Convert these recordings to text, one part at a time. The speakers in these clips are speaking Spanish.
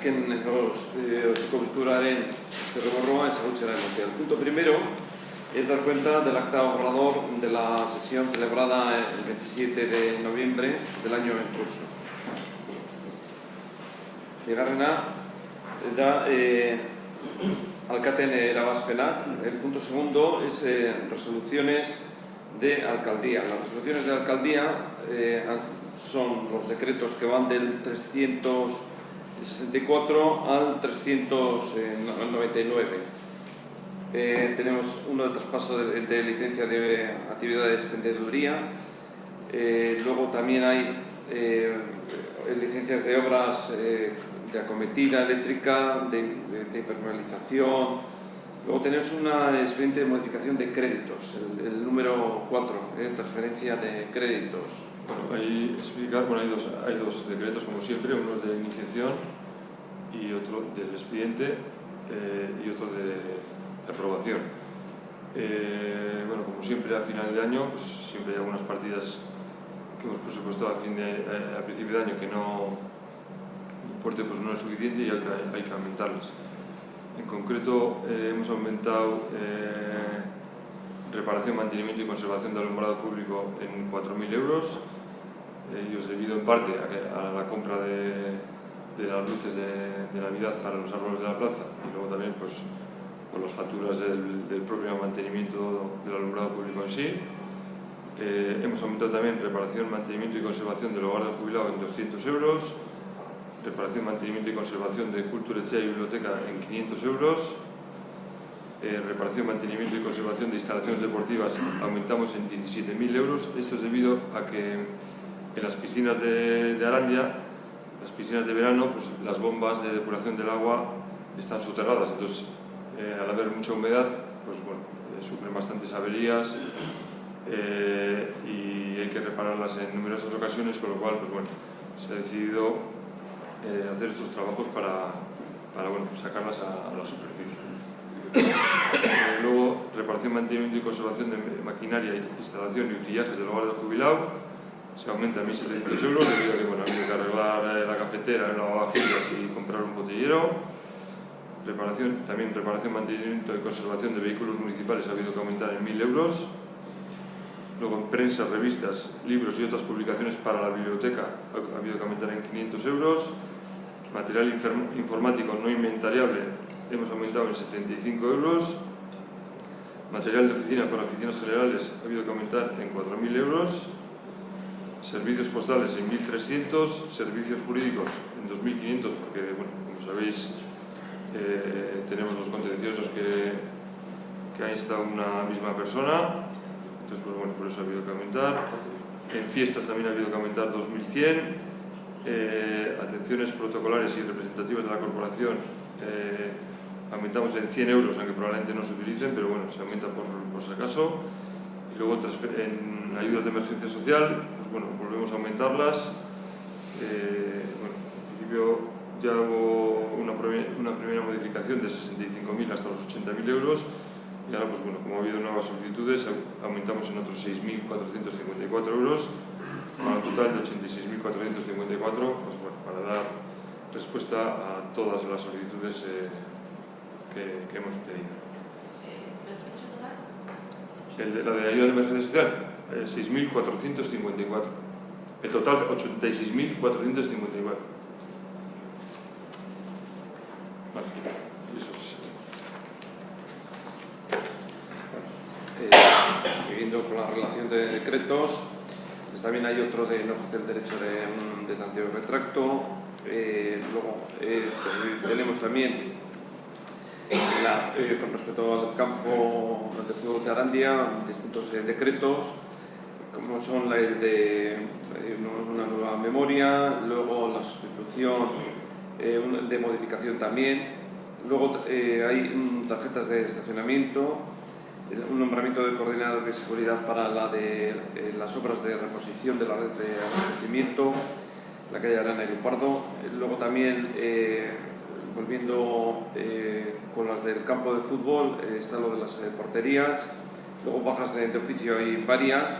azken coberturaren zerreborroa ezagutzera emotea. El punto primero es dar cuenta del acta borrador de la sesión celebrada el 27 de noviembre del año en curso. Bigarrena da alkaten erabazpenak. El punto segundo es resoluciones de alcaldía. Las resoluciones de alcaldía son los decretos que van del 364 al 399. Tenemos uno de traspaso de licencia de actividades de vendeduría. Luego también hay licencias de obras de acometida eléctrica, de impermeabilización. Luego tenemos una expediente de modificación de créditos, el número 4, transferencia de créditos. Bueno, hay dos decretos, como siempre, uno es de iniciación y otro del expediente y otro de aprobación. Bueno, como siempre, a final de año, pues siempre hay algunas partidas que hemos presupuestado a principio de año que no, el importe pues no es suficiente y hay que aumentarlas. En concreto, hemos aumentado reparación, mantenimiento y conservación del alumbrado público en 4.000 euros, ellos debido en parte a la compra de las luces de Navidad para los árboles de la plaza y luego también pues, por las facturas del propio mantenimiento del alumbrado público en sí. Hemos aumentado también reparación, mantenimiento y conservación del hogar del jubilado en 200 euros, reparación, mantenimiento y conservación de cultura y biblioteca en 500 euros, reparación, mantenimiento y conservación de instalaciones deportivas aumentamos en 17.000 euros. Esto es debido a que en las piscinas de Arandia, las piscinas de verano, pues las bombas de depuración del agua están soterradas, entonces al haber mucha humedad, pues bueno, sufren bastantes averías y hay que repararlas en numerosas ocasiones, con lo cual pues bueno, se ha decidido hacer estos trabajos para bueno, sacarlas a la superficie. Luego, reparación, mantenimiento y conservación de maquinaria, instalación y utillajes del hogar del jubilado se aumenta a 1.700 euros debido a que bueno, ha habido que arreglar la cafetera, el lavavajillas y comprar un botellero. También reparación, mantenimiento y conservación de vehículos municipales ha habido que aumentar en 1.000 euros. Luego, en prensa, revistas, libros y otras publicaciones para la biblioteca ha habido que aumentar en 500 euros. Material informático no inventariable hemos aumentado en 75 euros. Material de oficina para oficinas generales ha habido que aumentar en 4.000 euros. Servicios postales en 1.300, servicios jurídicos en 2.500, porque, bueno, como sabéis, tenemos los contenciosos que ha instado una misma persona, entonces, pues, bueno, por eso ha habido que aumentar. En fiestas también ha habido que aumentar 2.100. Atenciones protocolares y representativas de la corporación aumentamos en 100 euros, aunque probablemente no se utilicen, pero bueno, se aumenta por si acaso. Y luego en ayudas de emergencia social, pues bueno, volvemos a aumentarlas. Bueno, en principio ya hubo una primera modificación de 65.000 hasta los 80.000 euros y ahora, pues bueno, como ha habido nuevas solicitudes, aumentamos en otros 6.454 euros para un total de 86.454, pues bueno, para dar respuesta a todas las solicitudes que hemos tenido. La de ayuda de emergencia social, 6.454. El total, 86.454. Vale, eso sí. Siguiendo con la relación de decretos, pues también hay otro de no ejercer el derecho de tanteo y retracto. Luego tenemos también con respecto al campo de fútbol de Arandia, distintos decretos, como son el de una nueva memoria, luego la sustitución de modificación también, luego hay tarjetas de estacionamiento, un nombramiento de coordinador de seguridad para las obras de reposición de la red de abastecimiento, la calle Arana y Lupardo, luego también volviendo con las del campo de fútbol, está lo de las porterías, luego bajas de oficio hay varias,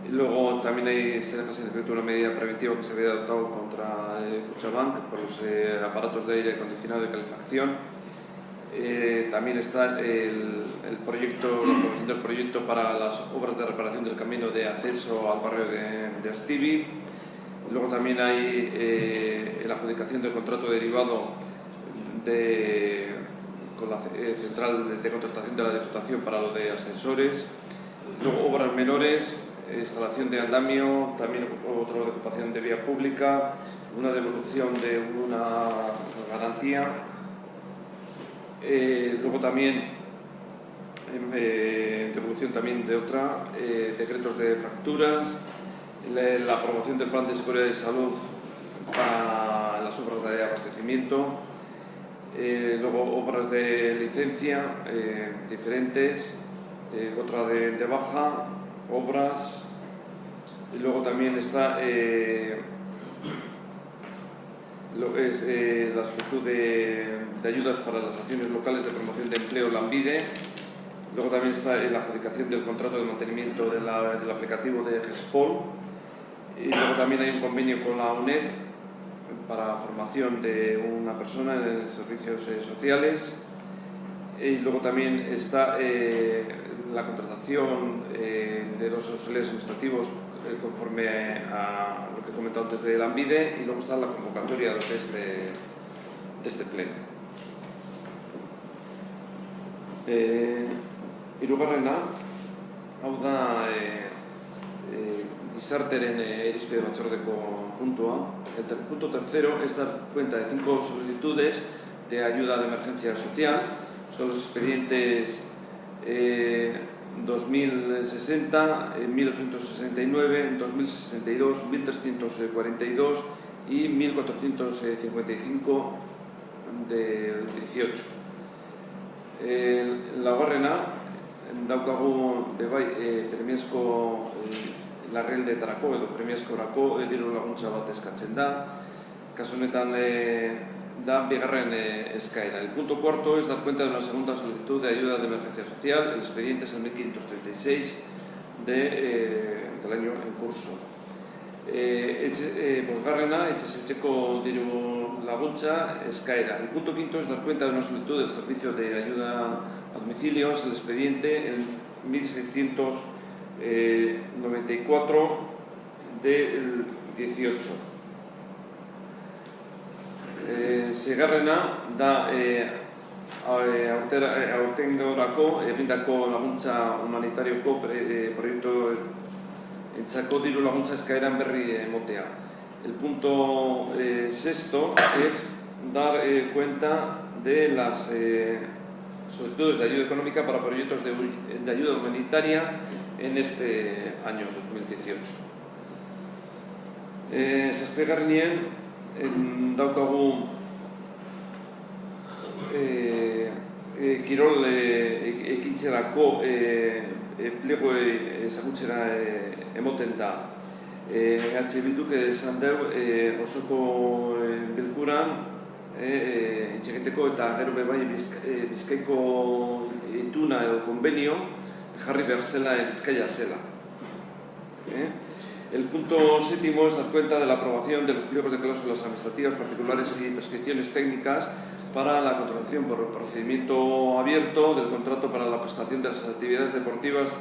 Y luego también se deja sin efecto una medida preventiva que se había adoptado contra Kutxabank por los aparatos de aire acondicionado y calefacción. También está la aprobación del proyecto para las obras de reparación del camino de acceso al barrio de Astivi. Luego también hay la adjudicación del contrato derivado con la central de contratación de la Diputación para lo de ascensores. Luego obras menores, instalación de andamio, también otra ocupación de vía pública, una devolución de una garantía. Luego también devolución también de otra, decretos de facturas, la aprobación del plan de seguridad y salud para las obras de abastecimiento, luego obras de licencia diferentes, otra de baja, obras, y luego también está la solicitud de ayudas para las acciones locales de promoción de empleo Lanbide. Luego también está la adjudicación del contrato de mantenimiento del aplicativo de GESPOL. Y luego también hay un convenio con la UNED para formación de una persona en servicios sociales. Y luego también está la contratación de los auxiliares administrativos conforme a lo que he comentado antes de Lanbide, y luego está la convocatoria de lo que es de este pleno. Hirugarrena, hau da gizarteren irizpide batzordeko puntua. El punto tercero es dar cuenta de 5 solicitudes de ayuda de emergencia social. Son los expedientes 2060, 1869, 2062, 1342 y 1455 del 18. Laugarrena, daukagu premiazko larrialdeetarako edo premiazkorako diru laguntza bat eskatzen da. Kasu honetan da bigarren eskaera. El punto cuarto es dar cuenta de una segunda solicitud de ayuda de emergencia social. El expediente es el 1536 del año en curso. Bosgarrena, etxez etxeko diru laguntza eskaera. El punto quinto es dar cuenta de una solicitud del servicio de ayuda a domicilios. El expediente el 1694 del 18. Seigarrena da aurtengorako egindako laguntza humanitarioko proiektu entzako diru laguntza eskaeran berri emotea. El punto sexto es dar cuenta de las solicitudes de ayuda económica para proyectos de ayuda humanitaria en este año 2018. Zazpigarrenien daukagu kirol ekintzerako plego ezagutzera emoten da. Bilduk esan dugu osoko bilkuran etxeketeko eta gero bebai Bizkaiko ituna edo konbenio jarri behar zela Bizkaia zela. El punto séptimo es dar cuenta de la aprobación de los pliegos de cláusulas administrativas particulares y prescripciones técnicas para la contratación por procedimiento abierto del contrato para la prestación de las actividades deportivas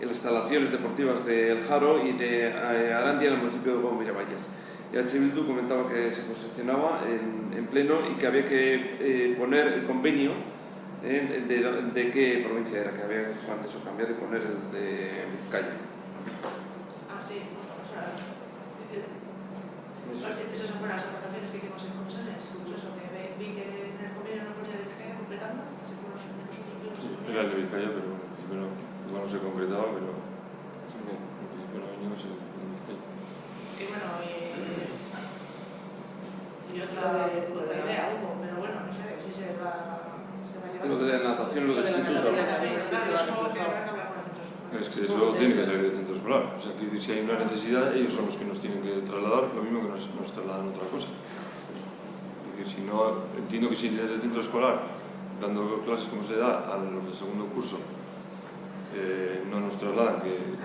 y las instalaciones deportivas de El Jaro y de Arandia en el municipio de Gómez Miravalles. Bildu comentaba que se posicionaba en pleno y que había que poner el convenio de qué provincia era, que había que antes cambiar y poner el de Vizcaya. Esas son las aportaciones que hicimos en comisiones. Incluso eso que vi que en el convenio no ponía de Vizcaya completando. Era el de Vizcaya, pero bueno, igual no se concretaba, pero no sé, en Vizcaya. Y bueno, y otra idea hubo, pero bueno, no sé si se va a llevar. Lo de la natación, lo del instituto. Es que eso tiene que salir del centro escolar. O sea, que si hay una necesidad, ellos son los que nos tienen que trasladar, lo mismo que nos trasladan otra cosa. Es decir, si no, entiendo que si desde el centro escolar, dando clases como se da a los de segundo curso, no nos trasladan que el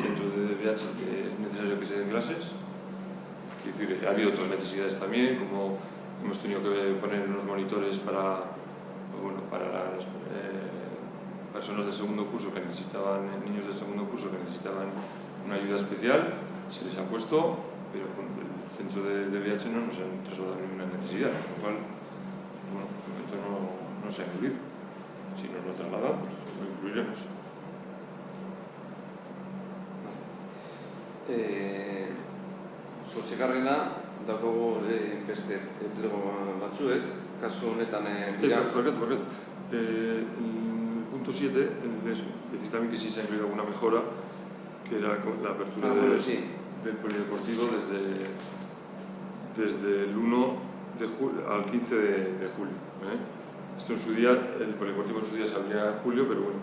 centro de DH que es necesario que se den clases. Es decir, ha habido otras necesidades también, como hemos tenido que poner unos monitores para las personas de segundo curso que necesitaban, niños de segundo curso que necesitaban una ayuda especial, se les ha puesto, pero con el centro de VIH no nos han trasladado ninguna necesidad, con lo cual, bueno, de momento no se ha incluido. Si nos lo trasladan, pues lo incluiremos. Zortzigarrena daukagu beste plego batzuek, kasu honetan dira. Barkatu. El punto 7, decir también que sí se ha incluido alguna mejora, que era la apertura del polideportivo desde el 1 de julio al 15 de julio. Esto en su día, el polideportivo en su día se abría en julio, pero bueno,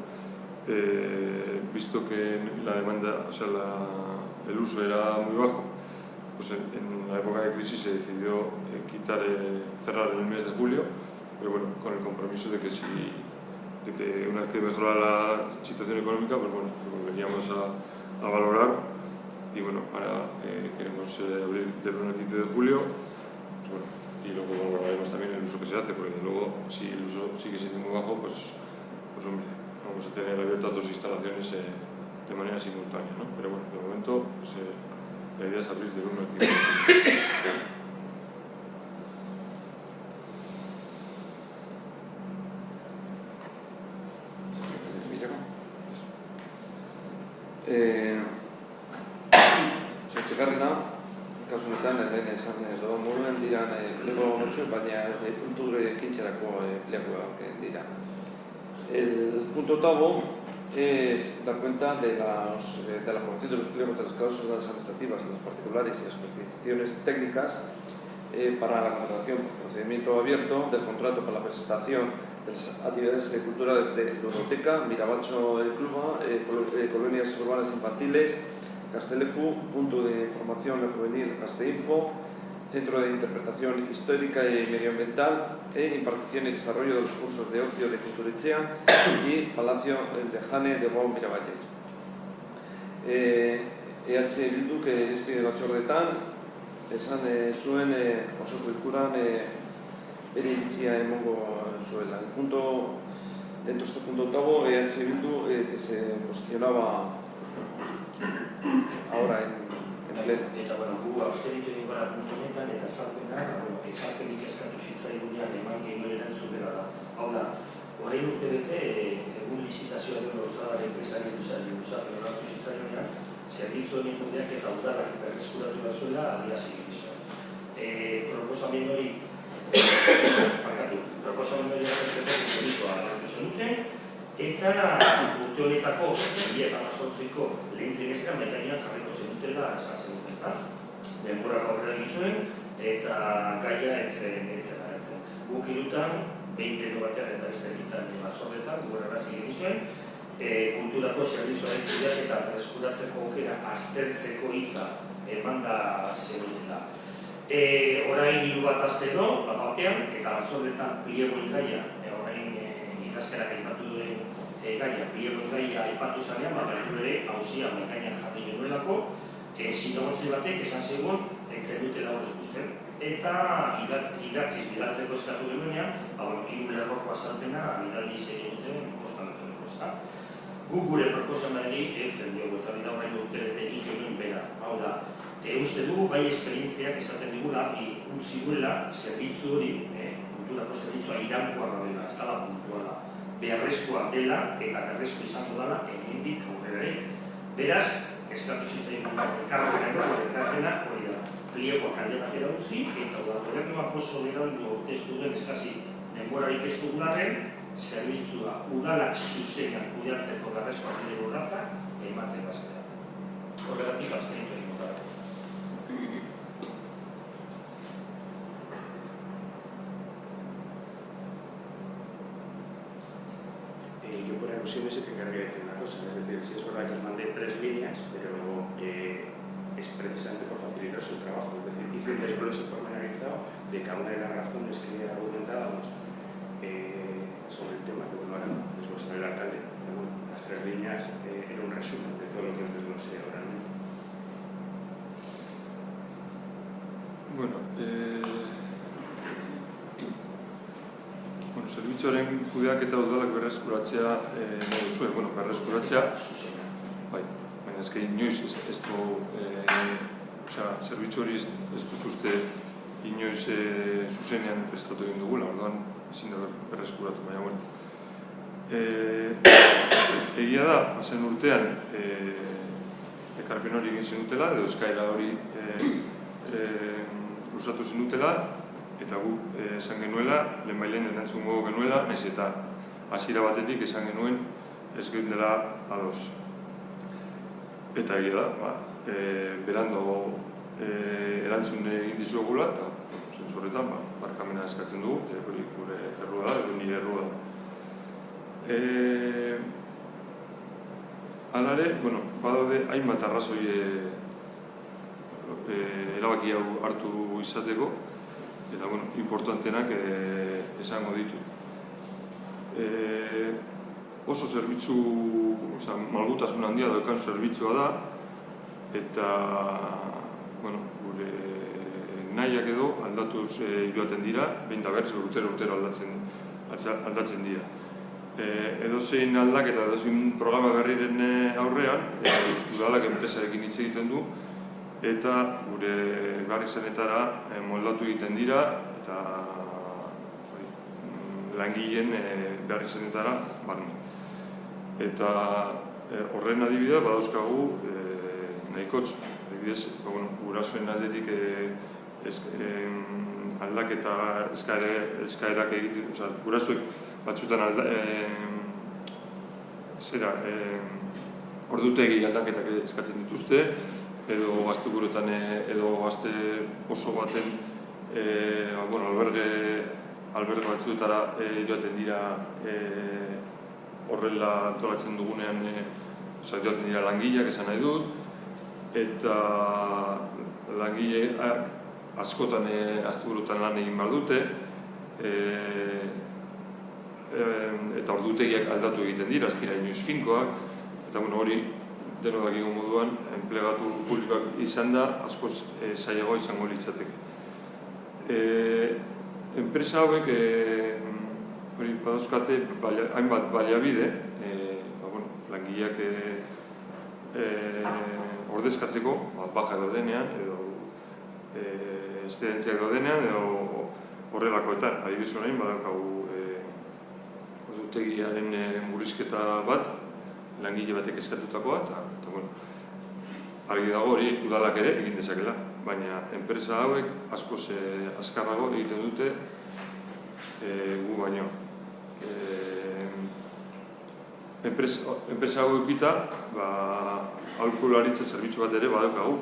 visto que la demanda, o sea, el uso era muy bajo, pues en la época de crisis se decidió cerrar en el mes de julio, pero bueno, con el compromiso de que una vez que mejorara la situación económica, pues bueno, lo volveríamos a valorar, y bueno, ahora queremos abrir del 1 al 15 de julio, pues bueno, y luego valoraremos también el uso que se hace, porque luego si el uso sigue siendo muy bajo, pues hombre, vamos a tener abiertas dos instalaciones de manera simultánea, ¿no? Pero bueno, de momento pues, la idea es abrir del 1 al 15 de julio. Zortzigarrena, kasu honetan, lehen esan edo moduan diran plego batzuek, baina puntu kintzerako plegoak dira. El punto octavo es dar cuenta de la aprobación de los pliegos de las cláusulas administrativas de los particulares y las peticiones técnicas para la contratación por procedimiento abierto del contrato para la prestación de las actividades culturales de Ludoteca, Mirabacho Cluba, colonias urbanas infantiles, Castelecu, punto de información juvenil Casteinfo, Centro de Interpretación Histórica y Medioambiental e impartición y desarrollo de los cursos de ocio de Kulturetxea y Palacio de Jane de Guau Miravalles. EH Bildu que irizpide batzordetan esan zuen osoko bilkuran bere iritzia emango zuela. Dentro de este punto octavo, EH Bildu que se posicionaba ahora en pleno. Eta, gu austeritu egin gara puntu honetan, eta azalpena, ekarpenik eskatu zitzaigunean eman genuen erantzun bera da. Hau da, orain urtebete, egun lizitazioaren lotzadaren enpresari guzatu loratu zitzaigunean, zerbitzu egin kudeak eta udalak berreskuratu batzuela adierazi egin zuen. Proposamen hori aztertzeko kompromisoa hartu zenuten, eta urte honetako 2018ko lehen trimestrean gainean jarriko zenutela esan zenuten, ezta? Denborak aurrera egin zuen eta gaia etzen. Guk hirutan, behin pleno batean eta beste bitan batzordetan, gogorarazi egin zuen, kulturako zerbitzuaren kudeak eta berreskuratzeko aukera aztertzeko hitza emanda zenutela. Orain 3 bat astero, batean, eta batzordetan pliegoen gaia, orain idazkerak aipatu duen gaia, pliegoen gaia aipatu zanean, bertu ere auzia gainean jarri genuelako, sinagotzi batek esan zegoen, etzen dutela hor ikusten, eta idatziz bidaltzeko eskatu genuenean, 3 lerroko azalpena bidaldi izan duten kostalatuko, ezta? Guk gure proposamenari eusten diogu, eta bida orain urtebete egin genuen bera. Hau da, uste dugu bai esperientziak esaten digula, utzi duela zerbitzu hori, kulturako zerbitzua iraunkorra dela, ez dela puntuala, beharrezkoa dela eta beharrezkoa izango dela hemendik aurrera ere. Beraz, eskatu zitzaigun ekarpena hori da. Pliegoak alde batera utzi eta gobernuak oso berandu aurkeztu duen eskasi denborarik ez dugularren, zerbitzua udalak zuzenean kudeatzeko beharrezkoak diren urratsak ematen hastea. Horregatik abstenitu egin gara. Yo por alusiones se tendría que decir una cosa, es decir, si es verdad que os mandé 3 líneas, pero es precisamente por facilitar su trabajo, es decir, hice un desglose pormenorizado de cada una de las razones que argumentábamos sobre el tema, que bueno, ahora les voy a saber el alcalde, pero bueno, las 3 3 líneas era un resumen de todo lo que os desglosé ahora, ¿no? Bueno, zerbitzuaren kudeaketa udalak berreskuratzea nahi duzue, berreskuratzea, bai, baina ezke inoiz ez du, zerbitzu hori ez dut uste inoiz zuzenean prestatu egin dugula, orduan ezin da berreskuratu, baina bueno. Egia da, pasen urtean ekarpen hori egin zenutela, edo eskaera hori lusatu zenutela, eta gu esan genuela, lehenbailen erantzungo genuela, nahiz eta hasiera batetik esan genuen ez geundela ados. Eta egia da, berando erantzun egin dizuegula, eta zentzu horretan barkamena eskatzen dugu, hori gure errua da, edo nire errua da. Hala ere, badaude hainbat arrazoi erabaki hau hartu izateko, eta importantenak esango ditut. Oso zerbitzu, malgutasun handia daukan zerbitzua da, eta gure nahiak edo aldatuz joaten dira, behin da berriz urtero aldatzen dira. Edozein aldaketa, edozein programa berriren aurrean, udalak enpresarekin hitz egiten du, eta gure behar izenetara moldatu egiten dira, eta langileen behar izenetara barne. Eta horren adibidea badauzkagu nahikotz, adibidez, gurasoen aldetik aldaketa eskaerak egiten, gurasoek batzutan ordutegi aldaketak eskatzen dituzte, edo gazte buruetan edo gazte oso baten alberge batzuetara joaten dira horrela antolatzen dugunean joaten dira langileak esan nahi dut, eta langileak askotan gazte buruetan lan egin behar dute, eta ordutegiak aldatu egiten dira, ez dira inoiz finkoak, eta hori deno dakigu moduan, enplegatu publikoak izan da, askoz zailagoa izango litzateke. Enpresa hauek badauzkate hainbat baliabide, langileak ordezkatzeko, baja daudenean, edo eszedentziak daudenean, edo horrelakoetan. Adibidez orain badaukagu ordutegiaren murrizketa bat, langile batek eskatutakoa, eta argi dago hori udalak ere egin dezakela, baina enpresa hauek askoz azkarrago egiten dute gu baino. Enpresa hauek egita, aholkularitza zerbitzu bat ere badaukagu,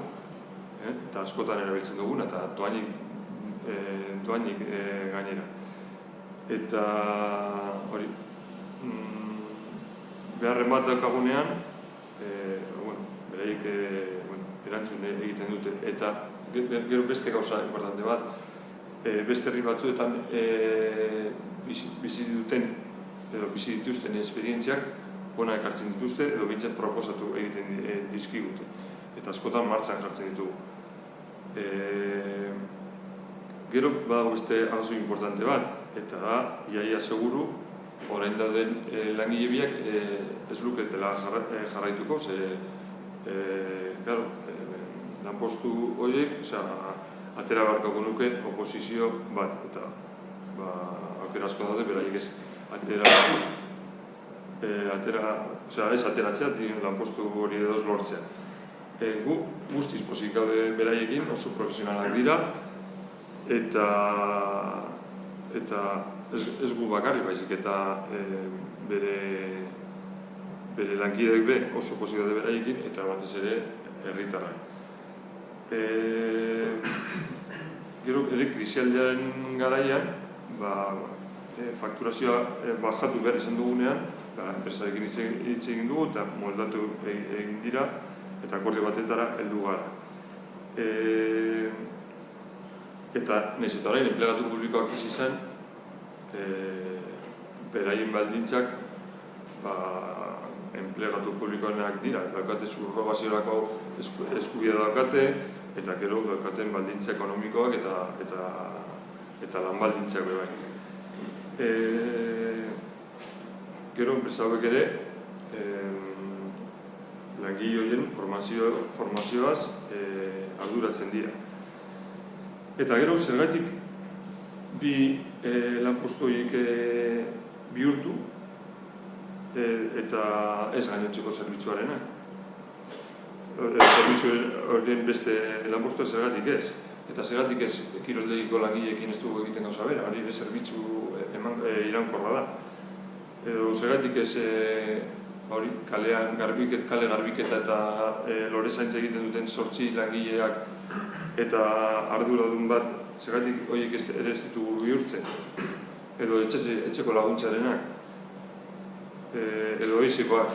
eta askotan erabiltzen dugun, eta doainik gainera. Eta hori, beharren bat daukagunean, beraiek erantzun egiten dute, eta gero beste gauza importante bat, beste herri batzuetan bizi dituzten esperientziak hona ekartzen dituzte, edo bintzat proposatu egiten dizkigute, eta askotan martxan jartzen ditugu. Gero badago beste arrazoi importante bat, eta da, iaia seguru, orain dauden langile biak ez luketela jarraituko, lanpostu horiek atera barkako nuke oposizio bat, eta aukera asko daude, beraiek ez ateratzea, lanpostu hori edoz lortzea. Gu guztiz pozik gaude beraiekin, oso profesionalak dira, eta ez gu bakarrik baizik, eta bere lankideek be oso pozik daude beraiekin, eta batez ere herritarrak. Gero ere krisialdiaren garaian, fakturazioa bajatu behar izan dugunean, enpresarekin hitz egin dugu eta moldatu egin dira, eta akordio batetara heldu gara. Eta nahiz eta orain enplegatu publikoak ez izan, beraien baldintzak enplegatu publikoenak dira, daukate subrogaziorako eskubidea daukate, eta gero daukaten baldintza ekonomikoak eta lan baldintzak bai. Gero enpresa hauek ere langile horien formazioaz arduratzen dira. Eta gero zergatik bi lanpostu horiek bihurtu eta ez gainontzeko zerbitzuarena. Zerbitzu horien beste lanpostua zergatik ez. Eta zergatik ez kiroldegiko langileekin ez dugu egiten gauza bera, hori zerbitzu iraunkorra da. Edo zergatik ez kale garbiketa eta lore zaintza egiten duten 8 langileak eta arduradun bat zergatik horiek ere ez ditugu bihurtzen. Edo etxeko laguntzarenak. Edo oizikoak.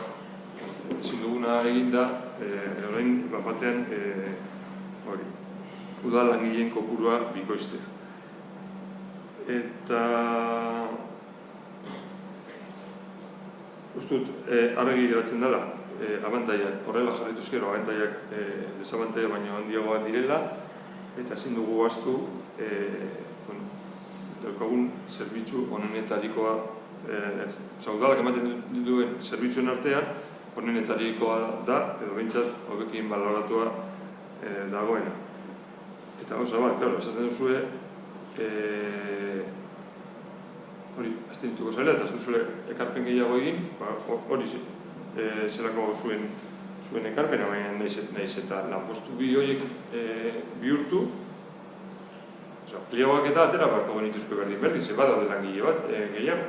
Ezin duguna eginda, orain batean udal langileen kopurua bikoiztea. Eta ustut, argi geratzen dela, abantaiak, horrela jarrituz gero, abantaiak desabantaiak baino handiagoak direla, eta ezin dugu ahaztu daukagun zerbitzu honenetarikoa, udalak ematen duen zerbitzuen artean, honenetarikoa da, edo behintzat hobekin baloratua dagoena. Eta gauza bat, klaro, esaten duzue, hori, azten dituko zaila, eta ez duzule ekarpen gehiago egin, hori zelako zuen ekarpena, baina nahiz eta lanpostu bi horiek bihurtu, pliagoak eta atera barko genituzko berdin, ze badaude langile bat gehiago.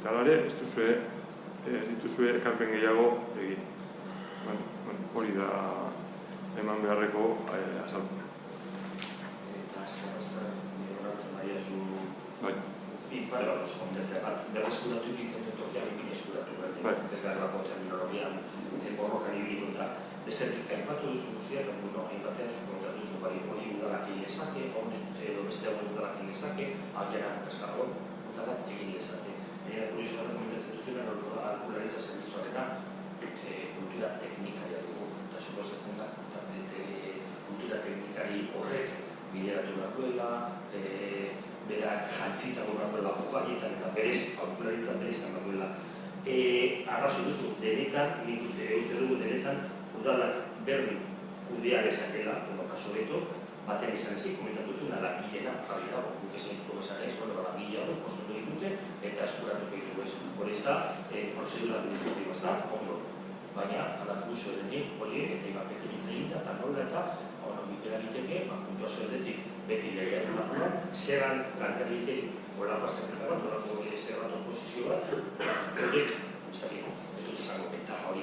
Eta alare, ez dituzue ekarpen gehiago egin. Hori da eman beharreko azalpuna. Eta azkar, horretzen daia zu... Bai. Ipare bat oso kontetzea bat, berreskuratu ikitzen dut tokian ikin eskuratu berdin. Ez garrako terminologian borrokan ibiliko eta bestetik, aipatu duzu guztia eta batean zukontatu duzu hori udalak egin lezake, edo beste hori udalak egin lezake, agian kaskarro udalak egin lezake. Eta kurioso bat komentatzen duzuena, alkularitza zerbitzuarena kultura teknikaria dugu. Eta suposatzen da, kultura teknikari horrek bideratu behar duela, berak jantzitago behar duela pojaietan eta berez, alkularitzan berez behar duela. Arrazo duzu, denetan, nik uste dugu denetan, udalak berdin kudea lezakela, edo kaso beto, baten izan ezik, komentatu zuen, langilena jarri dago, guk ezen dugu esan ez, langile hau, konsultu ditute, eta eskuratuko ditugu ez. Hor ez da, prozedura administratiboa ez da, ondo. Baina, alakuzio denik, horiek, eta ibapek egin da, eta nola eta, bitera egiteke, puntuazio edetik, beti legearen barruan, zeran lanterrik egin, horako azterketa bat, horako zerratu posizio bat, horiek, ez dut izango bentaja hori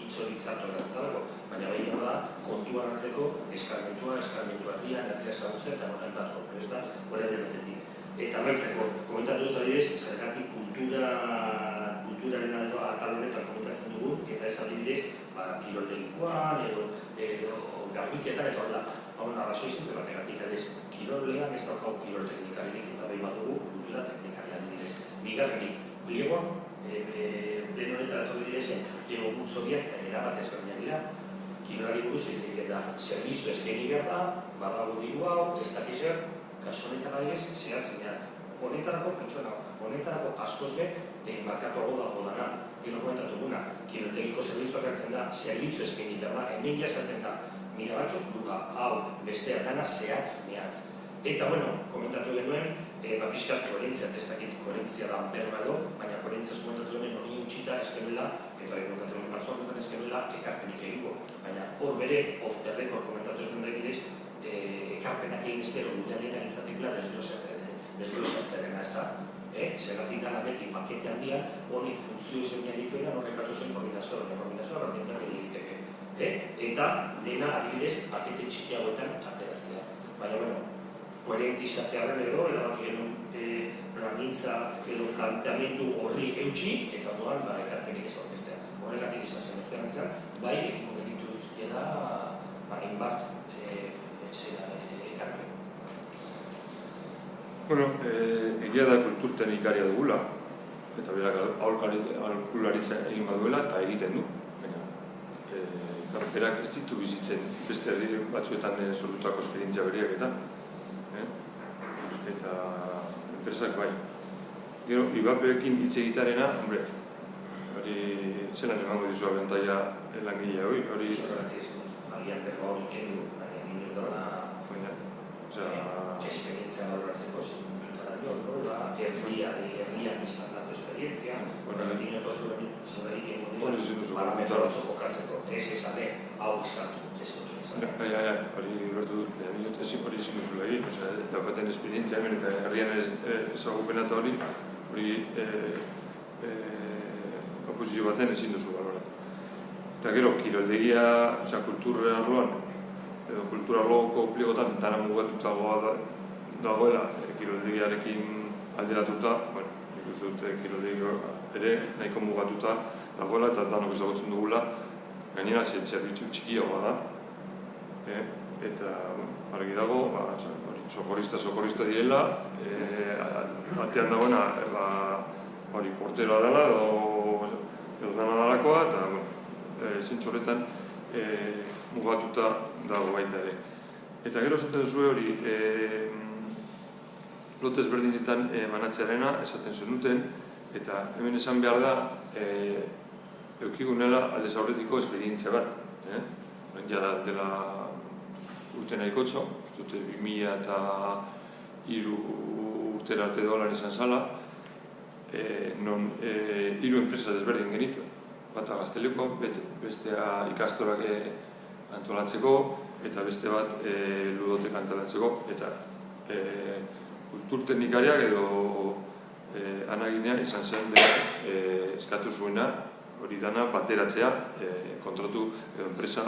itzoritzatu erazatako, baina baina da, kontuan hartzeko eskarmentua herria, energia zagutzen eta nola entatko, ez da, hori aldebetetik. Eta maitzeko, komentatu duzu adibidez, zergatik kulturaren atal honetan komentatzen dugu, eta ez adibidez, kiroldegikoan edo garbiketan eta horrela, hau arrazoi zentu bategatik adibidez, kiroldean ez daukau kirol teknikaririk eta behin bat dugu kultura teknikarian adibidez. Bigarrenik, bliegoak, den honetan eto bidirezen, ego gutzobiak eta erabat ezberdinak dira, kirolari buruz ezik eta zerbitzu eskaini behar da, badago diru hau, ez dakizer, kasu honetan adibidez, zehatzen behatz. Honetarako, honetarako askoz markatuago dago dana. Gero komentatu duguna, kiroldegiko zerbitzuak hartzen da, zerbitzu eskaini behar da, hemen jasaten da, mira batzuk duga, hau, bestea dana zehatz mehatz. Eta, komentatu genuen, pixkat koherentzia, testakit koherentzia da berba edo, baina koherentziaz komentatu genuen hori utxita eskenuela, eta komentatu genuen batzuaketan eskenuela, ekarpenik egingo. Baina hor bere, off the record komentatu genuen da egidez, ekarpenak egin ezkero dudean izatikla desglosatzearena, ez da? Zergatik dana beti makete handia, honik funtzio zeuden dituena, horrek batu zen koordinazioa berdin berdin egiteke. Eta dena adibidez pakete txikiagoetan ateratzea. Baina, koherentizatearen edo, erabaki genuen plangintza edo planteamendu horri eutxi, eta ondoan ekarpenik ez aurkeztea. Horregatik izan zen ostean zen, bai, egin duzkiela, hainbat ekarpen. Egia da kultur teknikaria dugula, eta berak aholkularitza egin baduela eta egiten du. Baina berak ez ditu bizitzen beste herri batzuetan sortutako esperientzia berriak eta enpresak bai. Gero, IBAPekin hitz egitarena, hombre, hori zelan emango dizu abentaia langilea hori... Agian berba hori kendu, baina dutela esperientzia valoratzeko zinutara herrian izan dako esperientzia, tinioto zurerik egun dira, parametro batzu jokatzeko, ez esane hau izatu, ez dut izan. Hori bertu dut, hori ezin duzula egin, daukaten esperientzia hemen eta herrian ezagupena eta hori oposizio baten ezin duzu baloratu. Eta gero, kiroldegia, kultura arloan, edo kultura arloko pliegotan dara mugatuta dagoela kiroldegiarekin alderatuta, nik uste dut kiroldegia ere nahiko mugatuta dagoela eta danok ezagutzen dugula, gainera zerbitzu txikiagoa da. Eta argi dago, sokorista direla, atean dagoena porteroa dela edo dana dalakoa, eta zentzu horretan mugatuta dago baita ere. Eta gero esaten zuen hori, lote ezberdinetan manatzearena esaten zenuten, eta hemen esan behar da, eukigunela aldez aurretiko esperientzia bat. Jada dela urte nahikotxo, uste dute 2003 urtera arte dolar izan zala, non 3 enpresa desberdin genituen. Bata Gazteleko, bestea ikastorak antolatzeko, eta beste bat ludotek antolatzeko, eta kulturteknikariak edo anaginea izan zen eskatu zuena, hori dana bateratzea, kontratu edo enpresa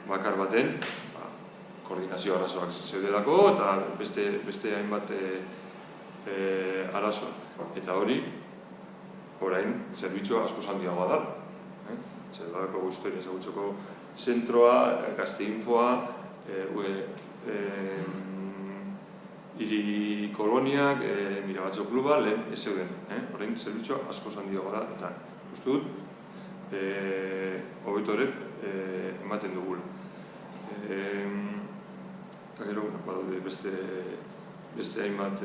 bakar baten, koordinazio arazoak zeudelako eta beste hainbat arazoa. Eta hori, orain, zerbitzua asko handiagoa da. Zerbitzua historia ezagutzeko zentroa, Gazteinfoa, hiri koloniak, Mirabatxo kluba, lehen ez zeuden. Orain, zerbitzua asko handiagoa da, eta uste dut, hobeto ere ematen dugula. Eta gero, badaude beste hainbat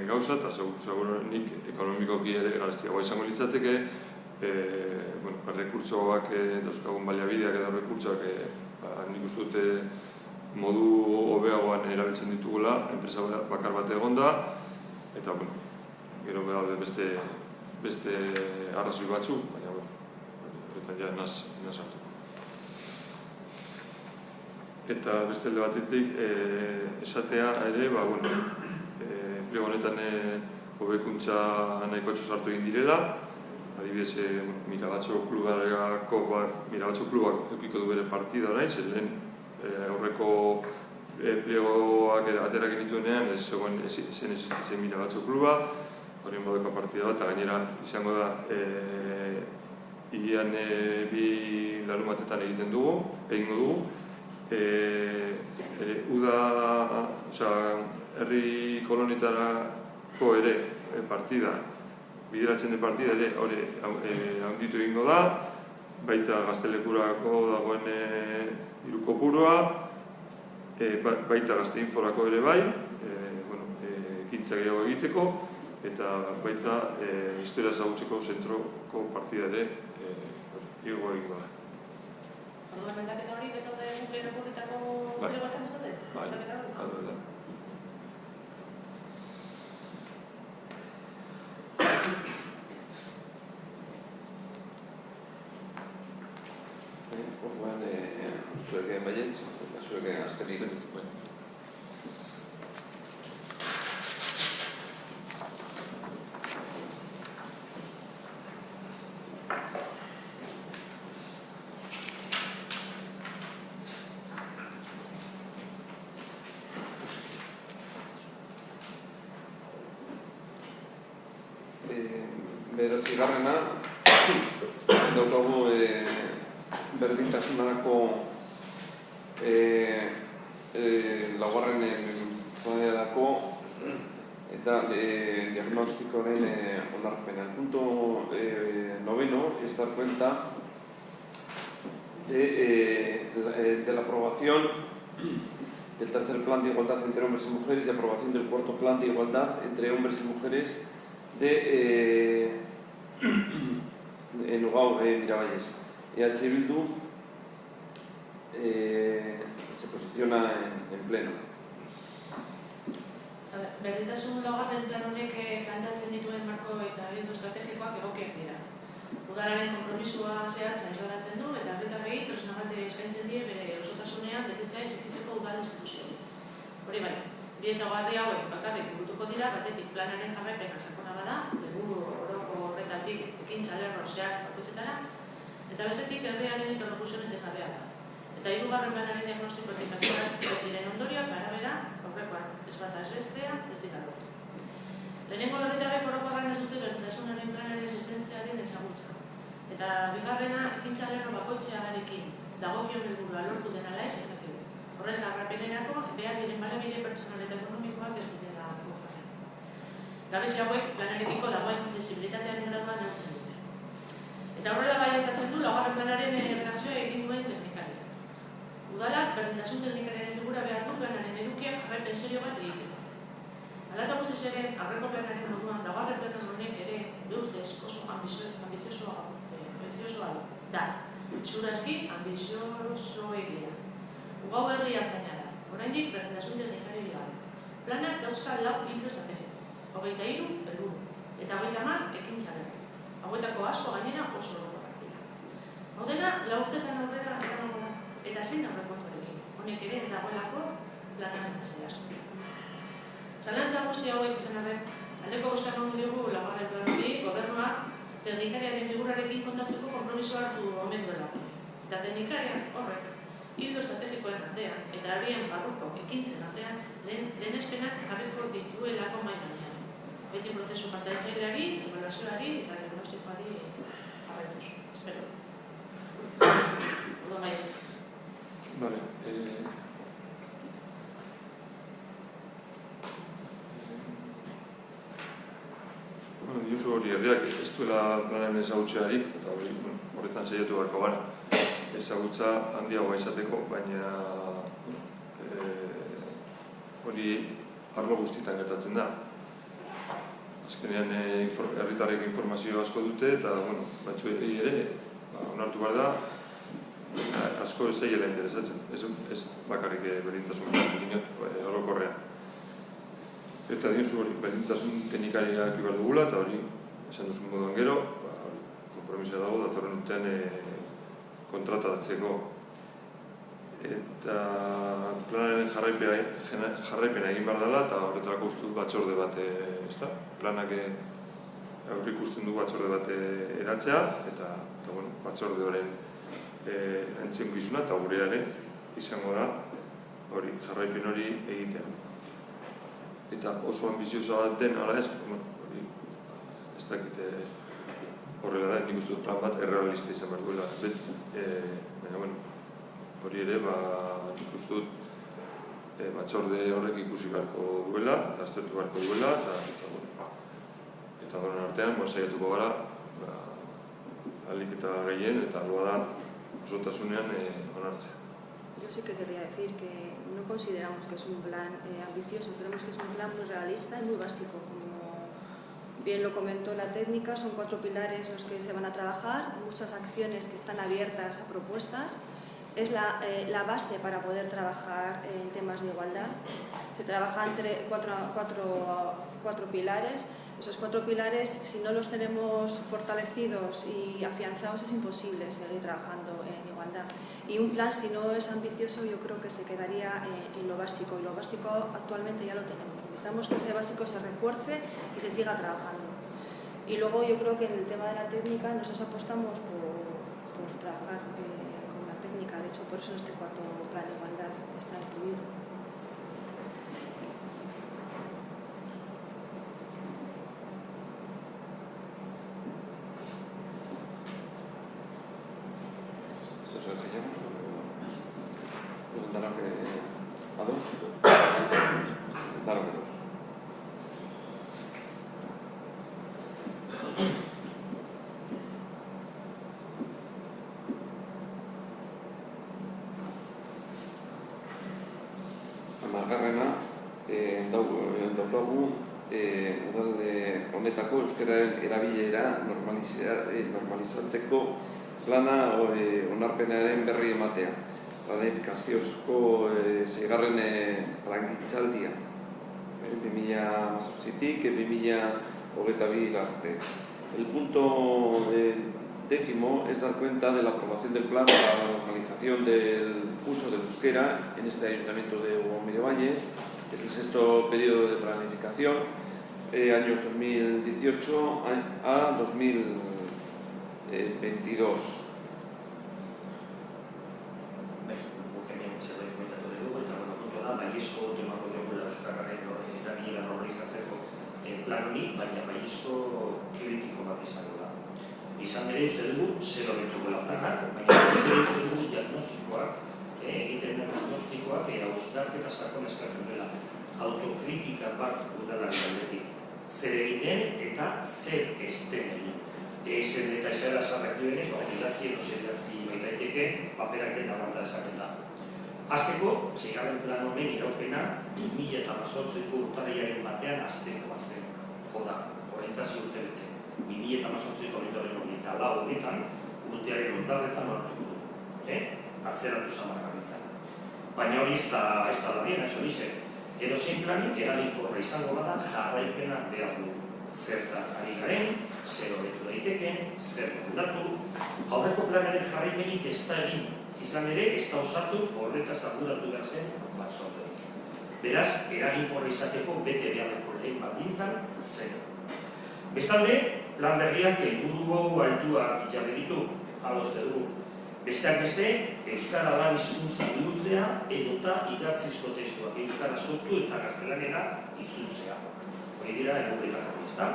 gauza, eta seguro nik ekonomikoki ere garestiagoa izango litzateke, rekurtsoak, dauzkagun baliabideak edo rekurtsoak nik uste dute modu hobeagoan erabiltzen ditugula, enpresa bakar bat egonda, eta gero badaude beste arrazoi batzu, baina horretan ja naz hartu. Eta beste alde batetik esatea ere, plego honetan hobekuntza nahikotxo sartu egin direla, adibidez Mirabatxo klubak eukiko du bere partida orain, zen lehen aurreko plegoak atera genituenean zen existitzen Mirabatxo kluba, horien badeko partida bat, eta gainera izango da hirian 2 larunbatetan egingo dugu. Herri kolonietarako ere partida, bideratzen den partida ere handitu egingo da, baita Gaztelekurako dagoen diru kopurua, baita Gazteinforako ere bai, ekintza gehiago egiteko, eta baita historia ezagutzeko zentroko partida ere igo egingo da. Orduan, mendaketa hori bezaude pleno publitako plego batean bezaude? Bai, aldo da. Orduan, zuek baietz, eta zuek aztenik. Bederatzigarrena, daukagu berdintasunerako laugarren planerako eta diagnostikoaren onarpena. El punto noveno es dar cuenta de la aprobación del tercer plan de igualdad entre hombres y mujeres, de aprobación del cuarto plan de igualdad entre hombres y mujeres en Ugao, Miravalles. EH Bildu se posiciona en pleno. Berdintasun laugarren plan honek planteatzen dituen marko eta ildo estrategikoak egokiak dira. Udalaren konpromisua zehatza islatzen du eta herritarrei tresna bat eskaintzen die bere osotasunean betetzea exijitzeko udal instituzioei. Hori bai, bi ezaugarri hauek bakarrik burutuko dira, batetik planaren jarraipena sakona bada, helburu oroko horretatik ekintza lerro zehatz bakoitzetara, eta bestetik herriaren interlokuzioen etengabea da. Eta hirugarren planaren diagnostikoetik ateratzen diren ondorioak arabera, aurrekoan ez bata ez bestea, ez dira lortu. Lehenengo herritarrek orokorrean ez dute berdintasunaren planaren existentziaren ezagutza. Eta bigarrena, ekintza lerro bakoitzearekin dagokion helburua lortu den ala ez ezakigu. Horrez garrapenerako behar diren baliabide pertsonal eta ekonomikoak ez dutela jarri. Gabezi hauek planarekiko dagoen sensibilitatearen graduan neurtzen dute. Eta horrela baieztatzen du laugarren planaren redakzioa egin duen teknikaria. Udalak berdintasun teknikariaren figura behar du planaren edukiak jarraipen serio bat egiteko. Hala eta guztiz ere, aurreko planaren moduan, laugarren plan honek ere, ustez oso ambiziosoa da. Segurazki, ambiziosoegia. Ugao herri hartaina da. Oraindik berdintasun teknikari gabe. Planak dauzka 4 ildo estrategiko. 23 helburu. Eta 30 ekintza lerro. Hauetako asko gainera oso orokorrak dira. Hau dena, 4 urtetan aurrera eramango da. Eta zein aurrekontuarekin. Honek ere ez dagoelako planan zehaztu. Zalantza guzti hauek izan arren, aldeko bozka emango diogu laugarren plan hori gobernua teknikariaren figurarekin kontatzeko konpromiso hartu omen duela. Eta teknikarian horrek, ildo estrategikoen artean eta herrien barruko ekintzen artean lehenespenak jarriko dituelako mahai gainean. Beti prozesu parte-hartzaileari, ebaluazioari eta diagnostikoari jarraituz. Espero. Ondo maietza. Vale. Diozu hori herriak ez duela planaren ezagutzeari, eta horretan saiatu beharko gara. Ezagutza handiagoa izateko, baina hori arlo guztietan gertatzen da. Azkenean herritarrek informazio asko dute eta batzuei ere onartu behar da asko ez zaiela interesatzen. Ez bakarrik berdintasun orokorrean. Eta diozu hori, berdintasun teknikariak behar dugula, eta hori, esan duzun moduan gero, konpromisoa dago, datorren urtean kontratatzeko. Eta planaren jarraipena egin behar dela, eta horretarako uste dut batzorde bat, ezta? Planak aurrik usten du batzorde bat eratzea, eta batzorde horren entzionkizuna, eta gurearen izango da, hori, jarraipen hori egitea. Eta oso ambiziosoa den, ala ez, hori ez dakit horrela da, nik uste dut plan bat errealista izan behar duela, beti. Baina, hori ere, nik uste dut batzorde horrek ikusi beharko duela, eta aztertu beharko duela, eta horren artean, saiatuko gara, ahalik eta gehien, eta aloa da osotasunean onartzea. Yo sí que querría decir que no consideramos que es un plan ambicioso, creemos que es un plan muy realista y muy básico. Como bien lo comentó la técnica, son 4 pilares los que se van a trabajar, muchas acciones que están abiertas a propuestas. Es la base para poder trabajar en temas de igualdad. Se trabaja entre 4 pilares. Esos 4 pilares, si no los tenemos fortalecidos y afianzados, es imposible seguir trabajando en igualdad. Y un plan, si no es ambicioso, yo creo que se quedaría en lo básico. Y lo básico actualmente ya lo tenemos. Necesitamos que ese básico se refuerce y se siga trabajando. Y luego yo creo que en el tema de la técnica nosotros apostamos por trabajar con la técnica. De hecho, por eso en este cuarto plan de igualdad está incluido. Hamargarrena, daukagu udalde honetako euskararen erabilera normalizatzeko plana onarpenaren berri ematea. Planifikaziozko 6. plangintzaldia 2018-tik 2022 arte. El punto 10 es dar cuenta de la aprobación del plan para la normalización del uso del euskera en este ayuntamiento de Hugo Miralles. Es el 6º periodo de planificación, años 2018 a 2022. Baiezko temako dugula euskararen erabilera normalizatzeko plan honi, baina baiezko kritiko bat izango da. Izan ere uste dugu zer horretuko planak, baina zer uste dugu diagnostikoak, egiten den diagnostikoak hausnarketa sakon eskatzen dela. Autokritika bat udalaren aldetik. Zer egiten eta zer ez den egin. Zer eta ezera zarrak duenez, idatzi edo zer idatzi baita daiteke paperak dena banta esaten da. Azteko, 6. plan honen iraupena 2018ko urtarrilaren batean aztekoa zen. Joda, oraintasi urte bete. 2018ko urtarrilaren honetan urtearen ondarretan hartuko du. Atzeratu zamarrak izan. Baina hori ez da larriena, ez hori zen. Edozein planik eraginkorra izango bada jarraipena behar du. Zertan ari garen, zer hobetu daiteken, zer moldatu. Aurreko planaren jarraipenik ez da egin. Izan ere, ez da osatu horretaz arduratu behar zen batzorderik. Beraz, eraginkorra izateko bete beharreko lehen baldintzan zero. Bestalde, plan berriak helburu altuak jarri ditu, adoste dugu. Besteak beste, euskara lan hizkuntza bihurtzea edota idatzizko testuak euskara sortu eta gaztelanera itzultzea. Hori dira helburuetako, ezta?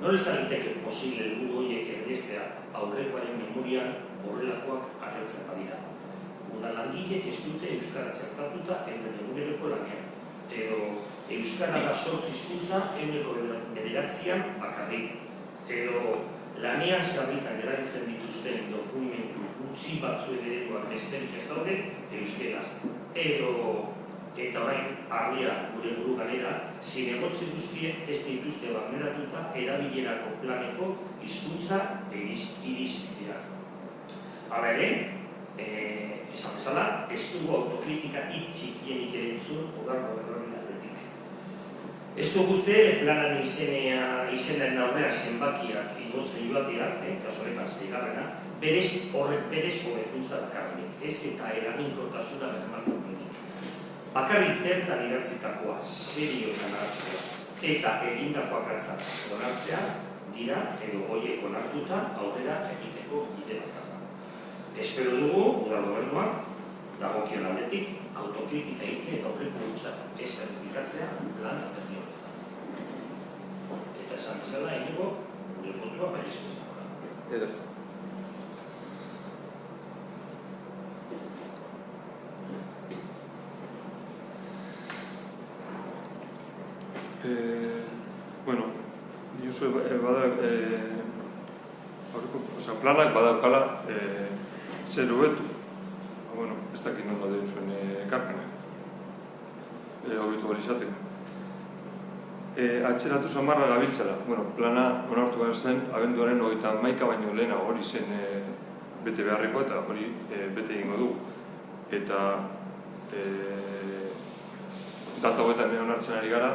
Nola izan liteke posible helburu horiek erdestea aurrekoaren memorian horrelakoak agertzen badira. Udalangilek ez dute euskara txertatuta euren eguneroko lanean. Edo euskara da sortz hizkuntza ehuneko 9an bakarrik. Edo lanean sarritan erabiltzen dituzten dokumentu gutxi batzuen ereduak besterik ez daude euskeraz. Edo eta orain argia gure buru galera, zinegotzi guztiek ez dituzte barneratuta erabilerako planeko hizkuntza irizpideak. Hala ere, esan bezala, ez dugu autokritika hitzikienik ere entzun udal gobernuaren aldetik. Ez dugu uste planan izenaren aurrean zenbakiak igotzen joateak, kasu honetan 6. horrek berezko hobekuntza dakarrenik, ez eta eraginkortasuna bermatzen duenik. Bakarrik bertan idatzitakoa serioetan hartzea eta egindakoak onartzea dira edo horiek onartuta aurrera egiteko bide bakarra. Espero dugu, udal gobernuak, dagokion aldetik, autokritika egiten eta aurreko gutxak ez errepikatzea plan berri horretan. Eta esan bezala, egiteko, gure kontua baiezko izango da. Ederto. Bueno, planak badaukala zer hobetu. Bueno, ez dakit nola den zuen ekarpena. Hobetu balizateko. Atxeratu samarra gabiltzara. Bueno, plana onartu behar zen, abenduaren 31 baino lehenago hori zen bete beharreko eta hori bete egingo dugu. Eta data hoetan onartzen ari gara,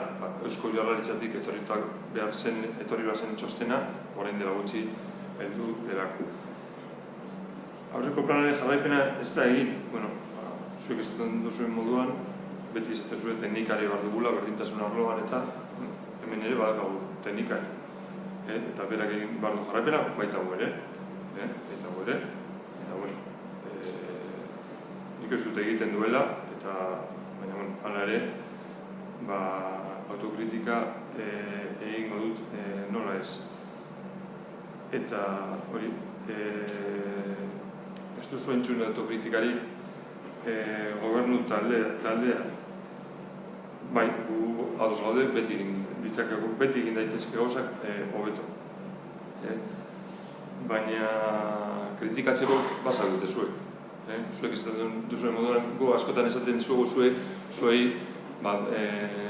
Eusko Jaurlaritzatik etorri behar zen txostena, orain dela gutxi heldu delako. Aurreko planaren jarraipena ez da egin, bueno, zuek esaten duzuen moduan, beti izaten zuen teknikari behar dugula, berdintasun arloan eta hemen ere badakagu teknikari. Eta berak egin behar du jarraipena, baita gu ere. Eta bueno, nik ez dut egiten duela, baina hala ere, autokritika egingo dut nola ez. Eta hori, ez duzu entzun autokritikari gobernu taldea. Bai, gu ados gaude, beti egin daitezke gauzak hobeto. Baina kritikatzeko basa dute zuek. Zuek esaten duzuen moduan, askotan esaten zuei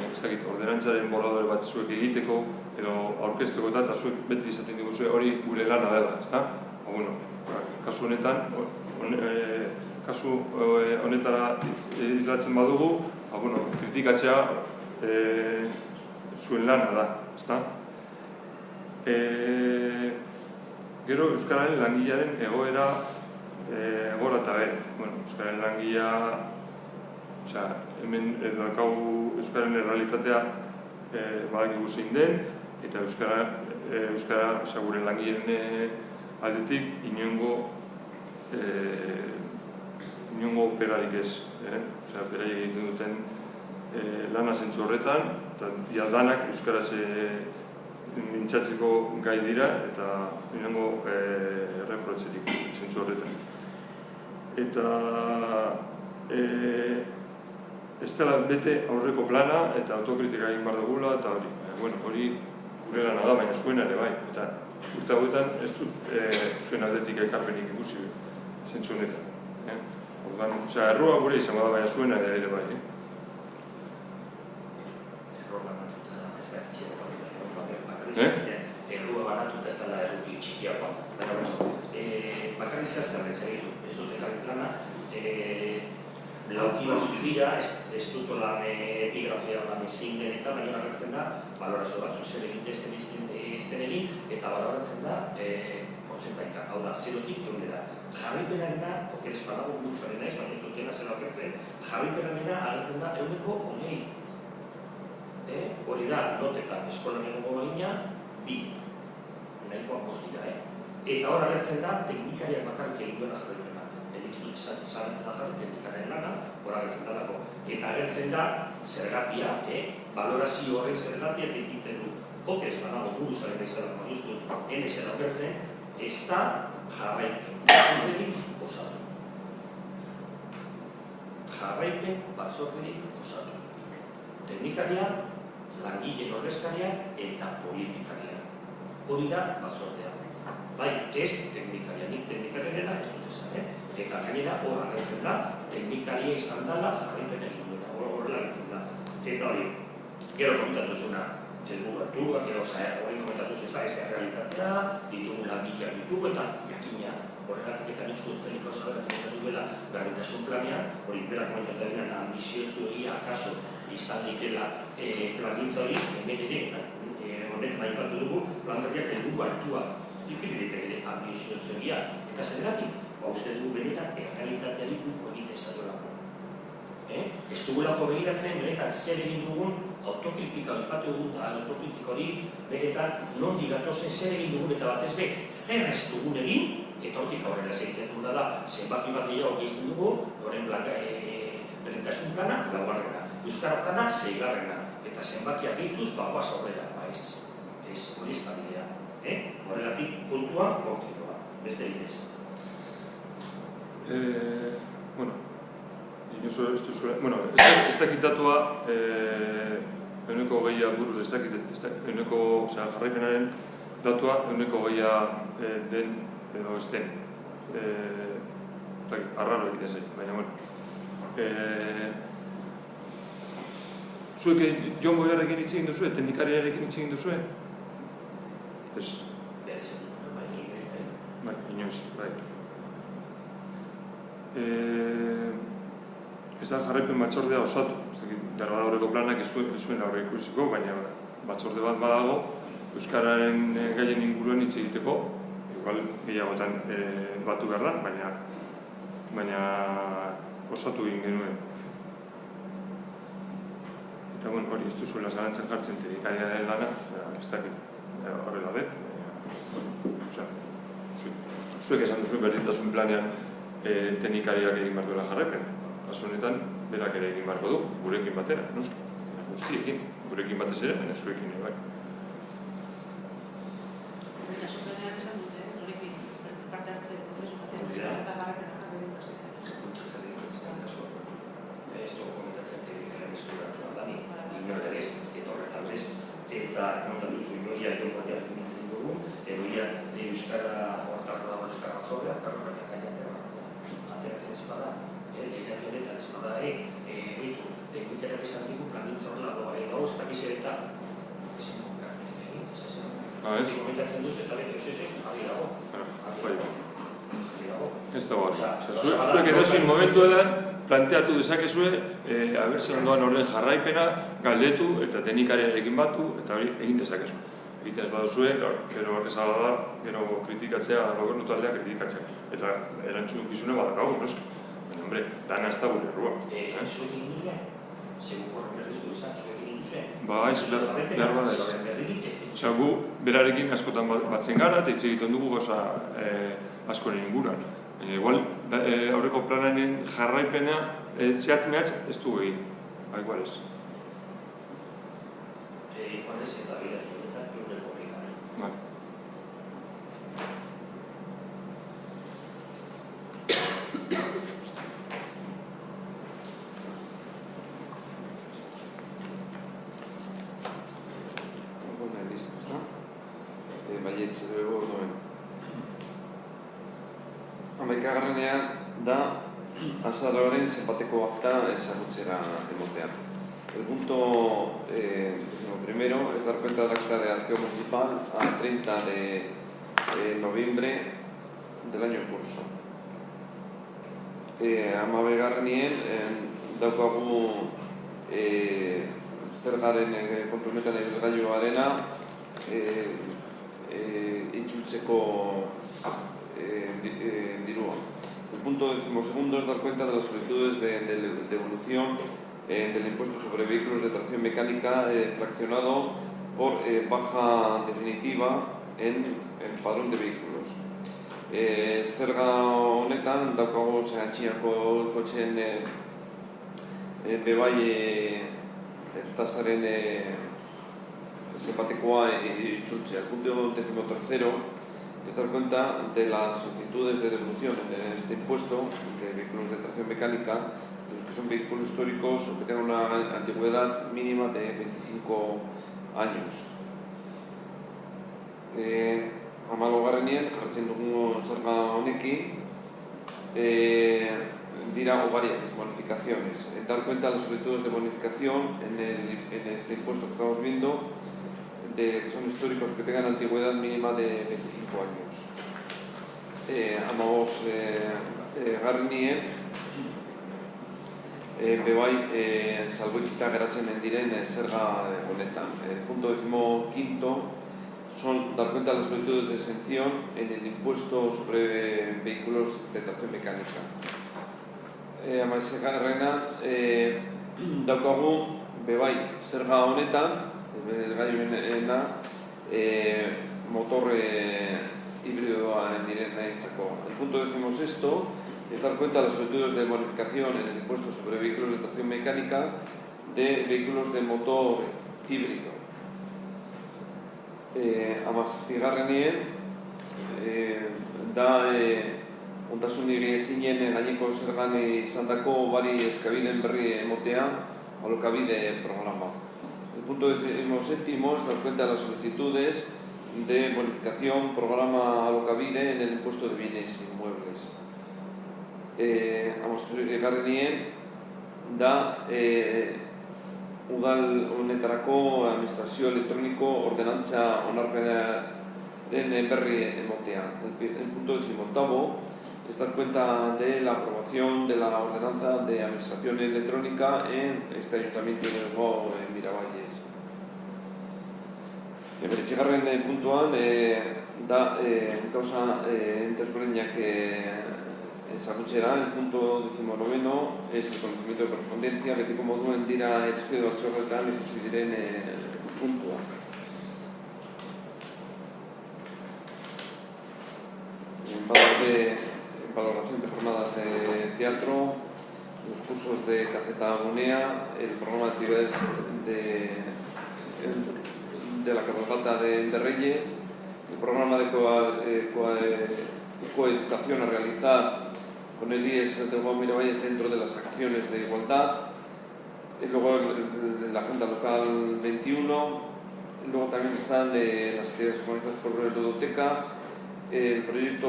ez dakit, ordenantzaren borradore bat zuek egiteko edo aurkezteko eta zuek beti izaten diguzue hori gure lana dela, ezta? Kasu honetan, kasu honetara islatzen badugu, kritikatzea zuen lana da, ezta? Gero Euskararen langilearen egoera eta Euskararen langilea, hemen daukagu Euskararen errealitatea badakigu zein den, eta Euskara gure langileen aldetik inongo operarik ez. Beraiek egiten duten lana zentzu horretan, eta danak Euskaraz mintzatzeko gai dira eta inongo erreprotzerik zentzu horretan. Eta ez dela bete aurreko plana eta autokritika egin behar dugula eta hori gure lana da, baina zuena ere bai. Eta urte hauetan ez dut zuen aldetik ekarpenik ikusi zentzu honetan. Errua gure izango da, baina zuena ere bai. Errua banatuta ez dela erruki txikiagoa. Bakarri zehazten ez dut ekarri plana, lauki batzuk dira, ez dut lan epigrafia lan ezin den eta baina agertzen da balorazio batzuk zer egin ez den egin eta baloratzen da portzentaika. Hau da, 0-tik 100-era. Jarripenarena, okeres badago buruzuaren naiz, baina ez dutena zer agertzen, jarripenarena agertzen da 100%. Hori da, notetan eskolan egongo bagina, 2. Nahikoa postira, Eta hor agertzen da, teknikariak bakarrik egin duena jarripena. Nik dut zalantzen da jarri teknikaren lana, hor agertzen da dago. Eta agertzen da, zergatia, balorazio horren zergatia egiten du. Okeres badago buruzuaren naiz baina ez dut, zer agertzen, ez da jarraipen batzorderik osatu. Jarraipen batzorderik osatu. Teknikaria, langileen ordezkaria eta politikaria. Hori da batzordea. Bai, ez teknikaria, nik teknikariarena ez dut esan, eta gainera hor agertzen da, teknikaria izan dela jarraipen egin duena, horrela agertzen da. Eta hori, gero komentatu zuna, helburuak, hori komentatu zuen ez da realitatea, ditugu langileak ditugu eta jakina. Horregatik eta nik zuen Felix Osaberra komentatu duela berdintasun planean, hori bera komentatu denean ambiziozu egia akaso izan dikela plangintza hori, hemen ere, eta honetan aipatu dugu, plantarriak helburu hartua ipiliretek ere ambiziozu egia. Eta zergatik, uste dugu benetan errealitateari dugu egite zailolako. Ez dugulako begiratzen, benetan zer egin dugun, autokritika hori, benetan nondik gatozen zer egin dugun eta batez be, zer ez dugun egin, eta hortik aurrera egiten duguna da, zenbaki bat gehiago gehiatzen dugu, horren berdintasun plana, 4. Euskara plana, 6. Eta zenbakiak gehituz, bagoaz aurrera, ez hori ez da bidea. Horregatik kontua, kontitua, beste egitez. Ez dakit datua, euneko gehia buruz, ez dakit, jarraipenaren datua euneko gehia den edo ez den. Arraro egiten zen, baina zuek Jon Boiarrekin hitz egin duzue, teknikariarekin hitz egin duzue? Ez? Bai, inoiz, bai. Ez da jarraipen batzordea osatu. Berra horreko planak ez zuen aurre ikusiko, baina batzorde bat badago Euskararen gaien inguruan hitz egiteko, igual gehiagotan batu behar da, baina osatu egin genuen. Eta hori ez duzuela zalantzen jartzen teknikariaren lana, ez dakit horrela bet. Zuek esan duzuen berdintasun planean teknikariak egin behar duela jarraipen. Kasu honetan, berak ere egin beharko du, gurekin batera, noski. Guztiekin, gurekin batez ere, baina zuekin ere bai. Berdintasun planean esan dute, norekin parte hartzen prozesu batean, eta jarraipena berdintasun planean. Puntatzen ditzen zen, ez dugu komentatzen teknikaren eskuratu aldani, inoreres, eta horretan bez. Eta, kontan duzu, inoria, Jon Boiarrekin dugu, edo ez bada, bitu, teknikerak esan digu plangintza horrela doa, gauz, bakiz eta, ezin garmenik egin, ez ezen. Ez? Komentatzen duzu eta beti, ez, adi dago. Ez dago, zuek edozein momentu edan planteatu dezakezue, abertzen ondoan horren jarraipena, galdetu eta teknikariarekin batu, eta hori egin dezakezue. Egiten ez baduzue, gero horrezala da, gero kritikatzea, gobernu taldea kritikatzea. Eta erantzun gizune badakagu, noski. Baina, hombre, dana ez da gure errua. Zuek egin duzue? Seguko horren berrizko izan, zuek egin duzue? Ba, ez, behar bada ez. Osea, gu berarekin askotan batzen gara, eta hitz egiten dugu gauza askoren inguruan. Igual, aurreko planaren jarraipena, zehatz mehatz, ez dugu egin. Ba, igual ez. Igual ez eta bidea. Vale. Bueno, listo, ¿está? Baietz, orduan. Hamaikagarrenean da azaroaren zenbateko akta ezagutzera emotea. El punto primero es dar cuenta del acta de arqueo municipal a 30 de noviembre del año en curso. Hamabigarrenien daukagu zergaren konprometan gailuarena itzultzeko dirua. El punto 12º es dar cuenta de las solicitudes de devolución del impuesto sobre vehículos de tracción mecánica fraccionado por baja definitiva en el padrón de vehículos. Zerga honetan daukago atxiako kotxeen bebai tasaren zenbatekoa itzultzea. El punto 13º es dar cuenta de las solicitudes de devolución en este impuesto de vehículos de tracción mecánica, de los que son vehículos históricos o que tengan una antigüedad mínima de 25 años. Hamabogarrenien jartzen dugu zerga honekin dira o varias bonificaciones. Dar cuenta de las solicitudes de bonificación en este impuesto que estamos viendo, de que son históricos que tengan antigüedad mínima de 25 años. Amagos garrenien bebai salbuetzita geratzen diren zerga honetan. El punto 15º son dar cuenta de las solicitudes de exención en el impuesto sobre vehículos de tracción mecánica. Amaizegarrena daukagu bebai zerga honetan gailuena motor híbridoa direnentzako. El punto 16º es dar cuenta de las solicitudes de bonificación en el impuesto sobre vehículos de tracción mecánica de vehículos de motor híbrido. Amazpigarrenien da ontasunik ezinen gaineko zergan izandako bari eskabideen berri emotea alokabide programa. El punto 17º es dar cuenta de las solicitudes de bonificación programa alokabide en el impuesto de bienes inmuebles. Amazpigarrenien da udal honetarako administrazio elektroniko ordenantza onarpenaren berri emotea. El punto 18º es dar cuenta de la aprobación de la ordenanza de administración electrónica en este ayuntamiento de Bilbao, en Miravalles. Beretzigarren puntuan da gauza desberdinak ezagutzera. El punto 19º es el conocimiento de correspondencia, betiko moduen dira erizpide batzorretan ikusi diren puntua. Valoración de jornadas de teatro, los cursos de Caceta Gunea, el programa de actividades de la cabalgata de Reyes, el programa de coeducación a realizar con el IES de Miravalles dentro de las acciones de igualdad, y luego la Junta Local 21, luego también están las actividades organizadas por la Ludoteca, el proyecto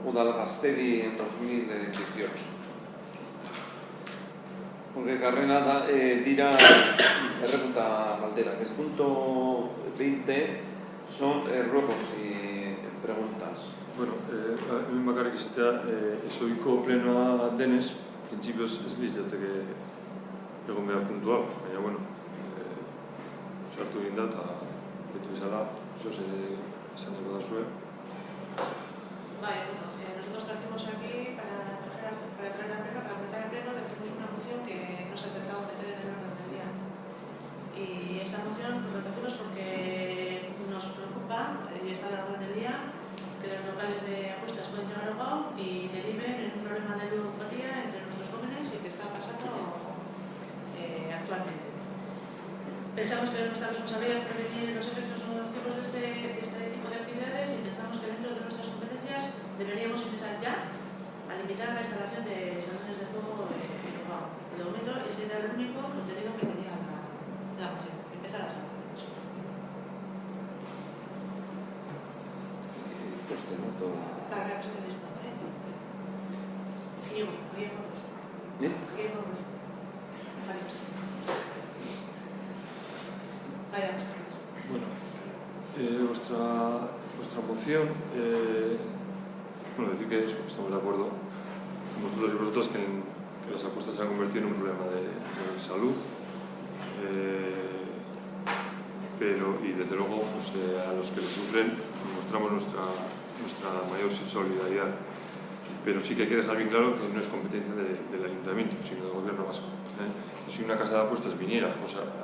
Udal Gaztedi en 2018. Porque Carrera tira errepunta galdera, que es punto 20 son ruegos y preguntas. Bueno, hemen bakarrik izatea, ezoiko plenoa denez, printzipioz ez litzateke egon behar puntu hau, baina, bueno, sartu egin da, eta betu izala, zoz esan dago da zuen. Vale, bueno, nosotros trajimos aquí para traer al pleno, para presentar al pleno, tenemos una moción que nos ha intentado meter en el orden del día. Y esta moción pues, la trajimos porque nos preocupa, y está en el orden del día, que los locales de apuestas pueden llegar a GAU y deriven en un problema de ludopatía entre nuestros jóvenes y que está pasando actualmente. Pensamos que es nuestra responsabilidad prevenir los efectos nocivos de este tipo de actividades y pensamos que dentro de nuestras competencias deberíamos empezar ya a limitar la instalación de salones de juego en GAU. De momento ese era el único contenido que tenía la moción, empezar a trabajar. Pues te noto Claro, la presentación es buena, Diego, Guillermo Ruiz. Guillermo Ruiz. Me falla usted. Vaya, Bueno, vuestra moción, bueno, decir que estamos de acuerdo con vosotros y vosotras que las apuestas se han convertido en un problema de salud, pero, y desde luego, pues, a los que lo sufren mostramos nuestra mayor solidaridad. Pero sí que hay que dejar bien claro que no es competencia del Ayuntamiento, sino del Gobierno vasco. Si una casa de apuestas viniera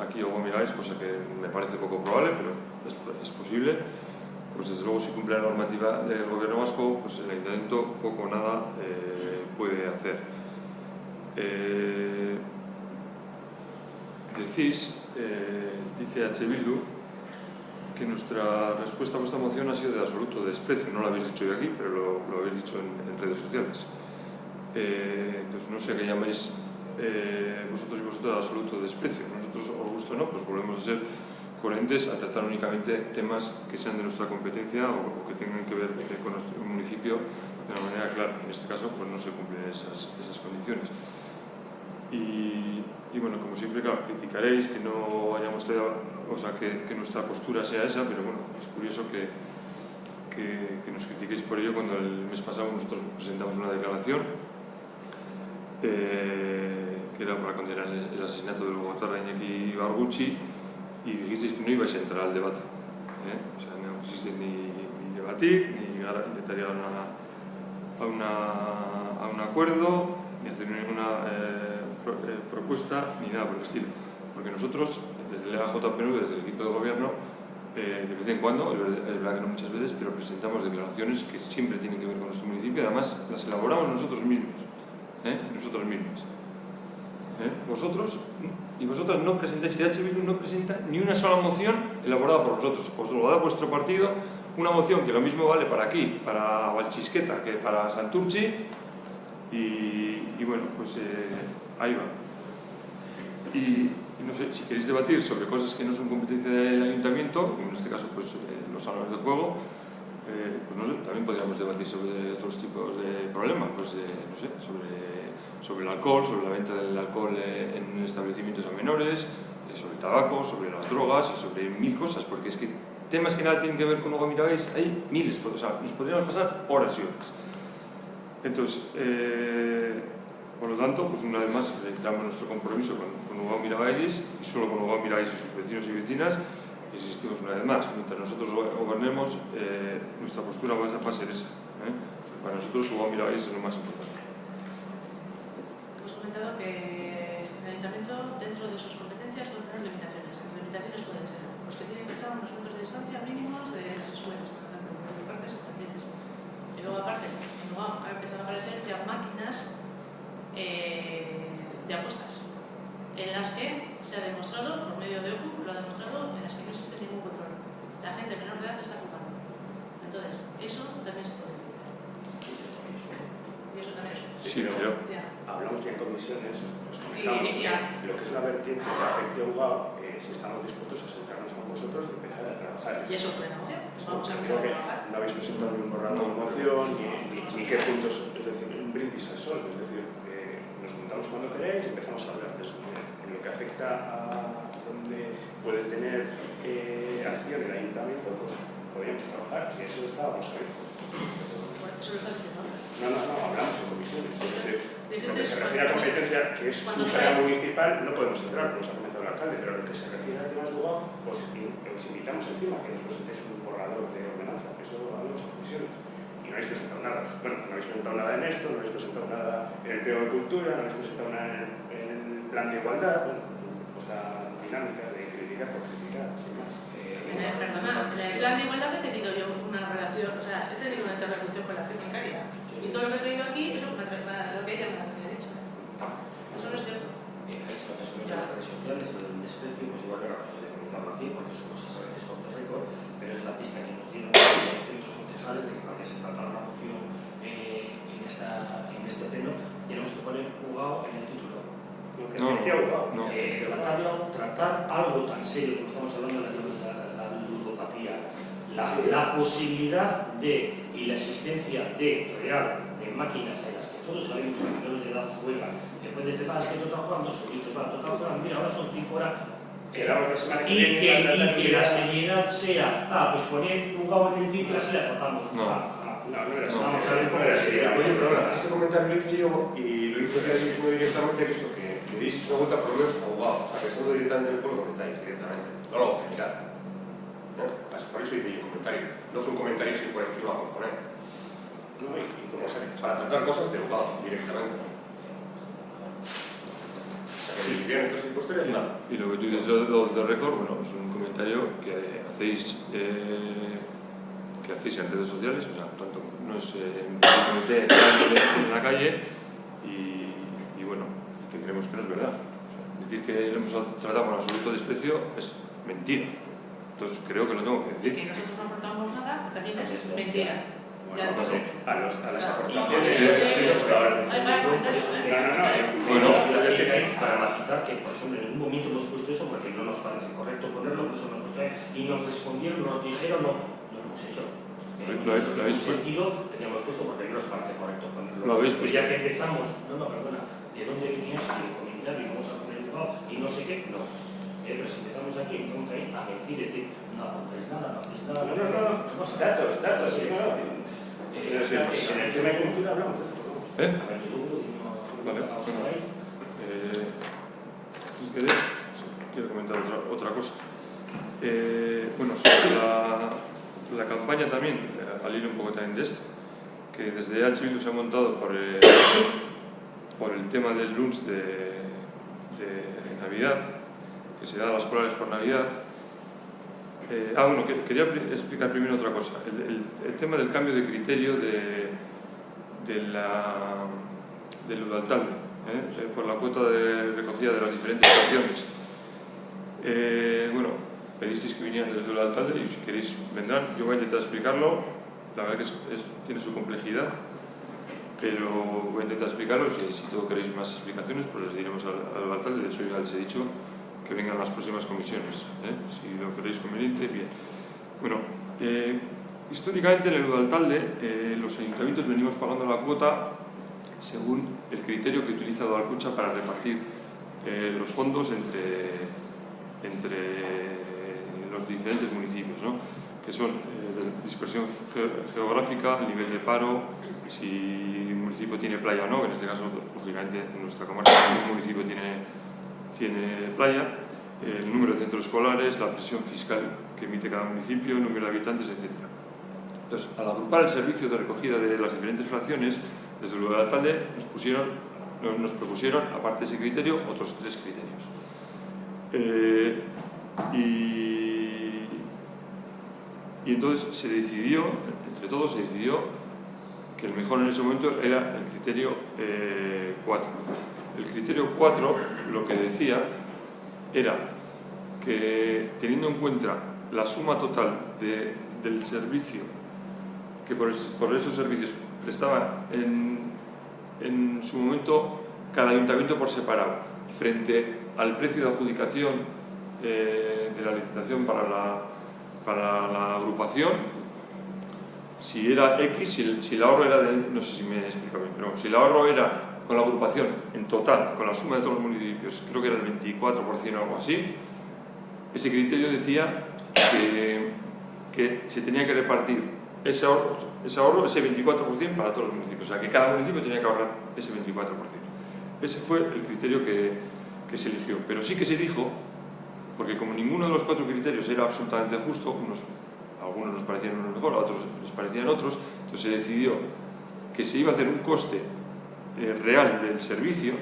aquí o miráis, cosa que me parece poco probable, pero es posible, pues desde luego si cumple la normativa del Gobierno vasco, pues el Ayuntamiento poco o nada puede hacer. Decís, dice H. Bildu, que nuestra respuesta a vuestra moción ha sido de absoluto desprecio. No lo habéis dicho hoy aquí, pero lo habéis dicho en redes sociales. Entonces, no sé qué llamáis vosotros y vosotras de absoluto desprecio. Nosotros, os gusta o no, pues volvemos a ser coherentes a tratar únicamente temas que sean de nuestra competencia o que tengan que ver con nuestro municipio de una manera clara. En este caso, pues no se cumplen esas condiciones. Y bueno, como siempre, claro, criticaréis que no hayamos tenido, o sea, que nuestra postura sea esa, pero bueno, es curioso que nos critiquéis por ello cuando el mes pasado nosotros presentamos una declaración que era para condenar el asesinato del Bogotarra Iñaki Barguchi y dijisteis que no ibais a entrar al debate. O sea, no quisisteis ni debatir, ni intentar llegar a un acuerdo, ni hacer ninguna propuesta, ni nada por el estilo. Porque nosotros, desde el AJPNV, desde el equipo de gobierno, de vez en cuando, es verdad que no muchas veces, pero presentamos declaraciones que siempre tienen que ver con nuestro municipio y además las elaboramos nosotros mismos. Nosotros mismos. Vosotros y vosotras no presentáis, y H. Bildu no presenta ni una sola moción elaborada por vosotros. Os lo da vuestro partido, una moción que lo mismo vale para aquí, para Valchisqueta, que para Santurchi, y bueno, pues ahí va. Y no sé, si queréis debatir sobre cosas que no son competencia del ayuntamiento, en este caso pues los salones de juego, pues no sé, también podríamos debatir sobre otros tipos de problemas, pues no sé, sobre el alcohol, sobre la venta del alcohol en establecimientos a menores, sobre el tabaco, sobre las drogas, sobre mil cosas, porque es que temas que nada tienen que ver con Ugo Mirabéis hay miles, o sea, nos podríamos pasar horas y horas. Entonces, por lo tanto, pues una vez más reiteramos nuestro compromiso con Ugo Mirabéis y solo con Ugo Mirabéis y sus vecinos y vecinas. Insistimos una vez más, mientras nosotros gobernemos, nuestra postura va a ser esa. Para nosotros Ugo Mirabéis es lo más importante. Hemos comentado que el Ayuntamiento, dentro de sus competencias, puede tener limitaciones. Las limitaciones pueden ser los que tienen que estar a unos metros de distancia mínimos de las escuelas, por ejemplo, de los parques infantiles. Y luego, aparte, en Ugo ha empezado a aparecer ya máquinas de apuestas, en las que se ha demostrado, por medio de OCU, lo ha demostrado, en las que no existe ningún control. La gente menor de edad está jugando. Entonces, eso también se puede limitar. Y eso también es. Sí, pero hablamos ya en comisiones, nos comentamos lo que es la vertiente que afecte a UGAO, si estamos dispuestos a sentarnos con vosotros y empezar a trabajar. Y eso fue la moción. Vamos a Creo empezar a que trabajar. no habéis presentado ningún borrador de moción, ni qué puntos, es decir, un brindis al sol, es decir, nos juntamos cuando queráis y empezamos a hablar de eso. En lo que afecta a donde puede tener acción el ayuntamiento, pues podríamos trabajar, y eso estábamos ahí. Bueno, eso lo estás diciendo. No, hablamos en comisiones. Es decir, lo que se refiere a competencia, que es cuando supramunicipal, no podemos entrar, como os ha comentado el alcalde, pero lo que se refiere a temas de lugar, os invitamos encima que nos presentéis un borrador de ordenanza, que eso lo hablamos en comisiones. Y no habéis presentado nada. Bueno, no habéis presentado nada en esto, no habéis presentado nada en el pliego de cultura, no habéis presentado nada en el plan de igualdad, bueno, esta dinámica de criticar por criticar, sin más. Perdona, en el plan de igualdad he tenido yo una relación, o sea, he tenido una interlocución con la técnica. Y todo lo que he traído aquí es lo que ella me había dicho. Eso no es cierto. Ahí se lo que asumen las redes sociales, el desprecio, pues igual que ahora estoy comentando aquí, porque son cosas a veces off the record, pero es la pista que nos dieron ciertos concejales de que para que se tratara una moción en este pleno, tenemos que poner jugado en el título. Tratar algo tan serio como estamos hablando de la ludopatía, la posibilidad de y la existencia real de máquinas en las que todos sabemos que menores de edad juegan, después de temas que no están jugando, solitos, mira, ahora son 5 horas, y que la seriedad sea, pues poned jugado en el título y así la tratamos. Vamos a ver cómo la seriedad. Oye, perdona, este comentario lo hice yo y lo hice así muy directamente, que esto que le deis una vuelta por lo menos abogado, o sea, que esto directamente en el pueblo comentáis directamente, no lo hago general. Por eso hice yo un comentario, no fue un comentario sin por encima por poner. No, y como para tratar cosas de abogado directamente. O sea, que si tienen entonces posteriores, nada. Y lo que tú dices de récord, bueno, es un comentario que hacéis en redes sociales, o sea, tanto no es en la calle y bueno, que creemos que no es verdad. O sea, decir que lo hemos tratado con absoluto desprecio es mentira. Entonces creo que lo tengo que decir. Que nosotros no aportamos nada, pues también es mentira. Bueno, pues, a las aportaciones. Hay varios comentarios, Bueno, para matizar que, por ejemplo, en ningún momento hemos puesto eso porque no nos parece correcto ponerlo, por eso nos puesto ahí, y nos respondieron, nos dijeron, no lo hemos hecho. ¿Lo habéis sentido teníamos puesto porque no nos parece correcto ponerlo. ¿Lo habéis pues puesto? ya que empezamos, perdona, ¿de dónde venía eso? El comentario, vamos a poner el jugado y no sé qué, no. Pero si empezamos aquí, empezamos ahí a mentir, decir, no apuntáis nada, no hacéis nada. No, datos, sí, no. En el tema de cultura hablamos de esto. Vale, quiero comentar otra cosa. Bueno, sobre la campaña también, al hilo un poco también de esto, que desde H. Bildu se ha montado por el tema del lunch de Navidad, que se da a las escolares por Navidad. Bueno, quería explicar primero otra cosa. El tema del cambio de criterio del Udaltalde, por la cuota de recogida de las diferentes fracciones. Bueno, pedisteis que vinieran desde Udaltalde y si queréis vendrán. Yo voy a intentar explicarlo. La verdad que tiene su complejidad, pero voy a intentar explicarlo. Si todos queréis más explicaciones, pues les diremos al Udaltalde. De hecho, ya les he dicho que vengan las próximas comisiones, si lo queréis conveniente, bien. Bueno, históricamente en el Udaltalde los ayuntamientos venimos pagando la cuota según el criterio que utiliza Udalkutxa para repartir los fondos entre los diferentes municipios, ¿no? Que son dispersión geográfica, nivel de paro, si un municipio tiene playa o no, que en este caso, lógicamente, en nuestra comarca un municipio tiene playa, el número de centros escolares, la presión fiscal que emite cada municipio, el número de habitantes, etc. Entonces, al agrupar el servicio de recogida de las diferentes fracciones, desde el Udaltalde nos propusieron, aparte de ese criterio, otros 3 criterios. Y entonces se decidió, entre todos se decidió que el mejor en ese momento era el criterio 4. El criterio 4 lo que decía era que, teniendo en cuenta la suma total del servicio que por esos servicios prestaba en su momento cada ayuntamiento por separado, frente al precio de adjudicación de la licitación para la agrupación, si era X, si el ahorro era de, no sé si me explico bien, pero si el ahorro era con la agrupación, en total, con la suma de todos los municipios, creo que era el 24% o algo así, ese criterio decía que se tenía que repartir ese ahorro, ese 24% para todos los municipios, o sea, que cada municipio tenía que ahorrar ese 24%. Ese fue el criterio que se eligió, pero sí que se dijo, porque como ninguno de los 4 criterios era absolutamente justo, algunos nos parecían unos mejor, a otros les parecían otros, entonces se decidió que se iba a hacer un coste real del servicio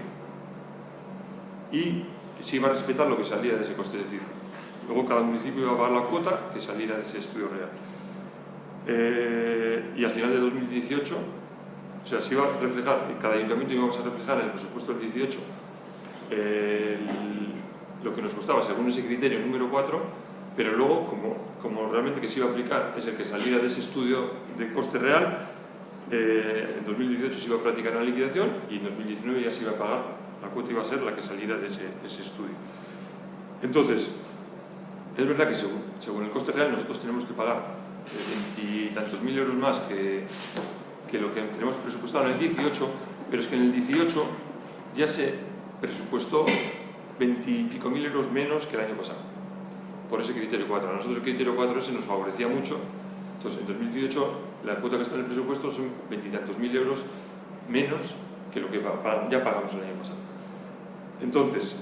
y se iba a respetar lo que salía de ese coste, es decir, luego cada municipio iba a pagar la cuota que saliera de ese estudio real. Y al final de 2018, o sea, se iba a reflejar, en cada ayuntamiento íbamos a reflejar en el presupuesto del 18 lo que nos costaba según ese criterio número 4, pero luego, como realmente que se iba a aplicar es el que saliera de ese estudio de coste real, en 2018 se iba a practicar la liquidación y en 2019 ya se iba a pagar, la cuota iba a ser la que saliera de ese estudio. Entonces, es verdad que según el coste real nosotros tenemos que pagar 20 y tantos mil euros más que lo que tenemos presupuestado en el 18, pero es que en el 18 ya se presupuestó 20 y pico mil euros menos que el año pasado, por ese criterio 4. A nosotros el criterio 4 ese nos favorecía mucho, entonces en 2018 la cuota que está en el presupuesto son 20 y tantos mil euros menos que lo que ya pagamos el año pasado. Entonces,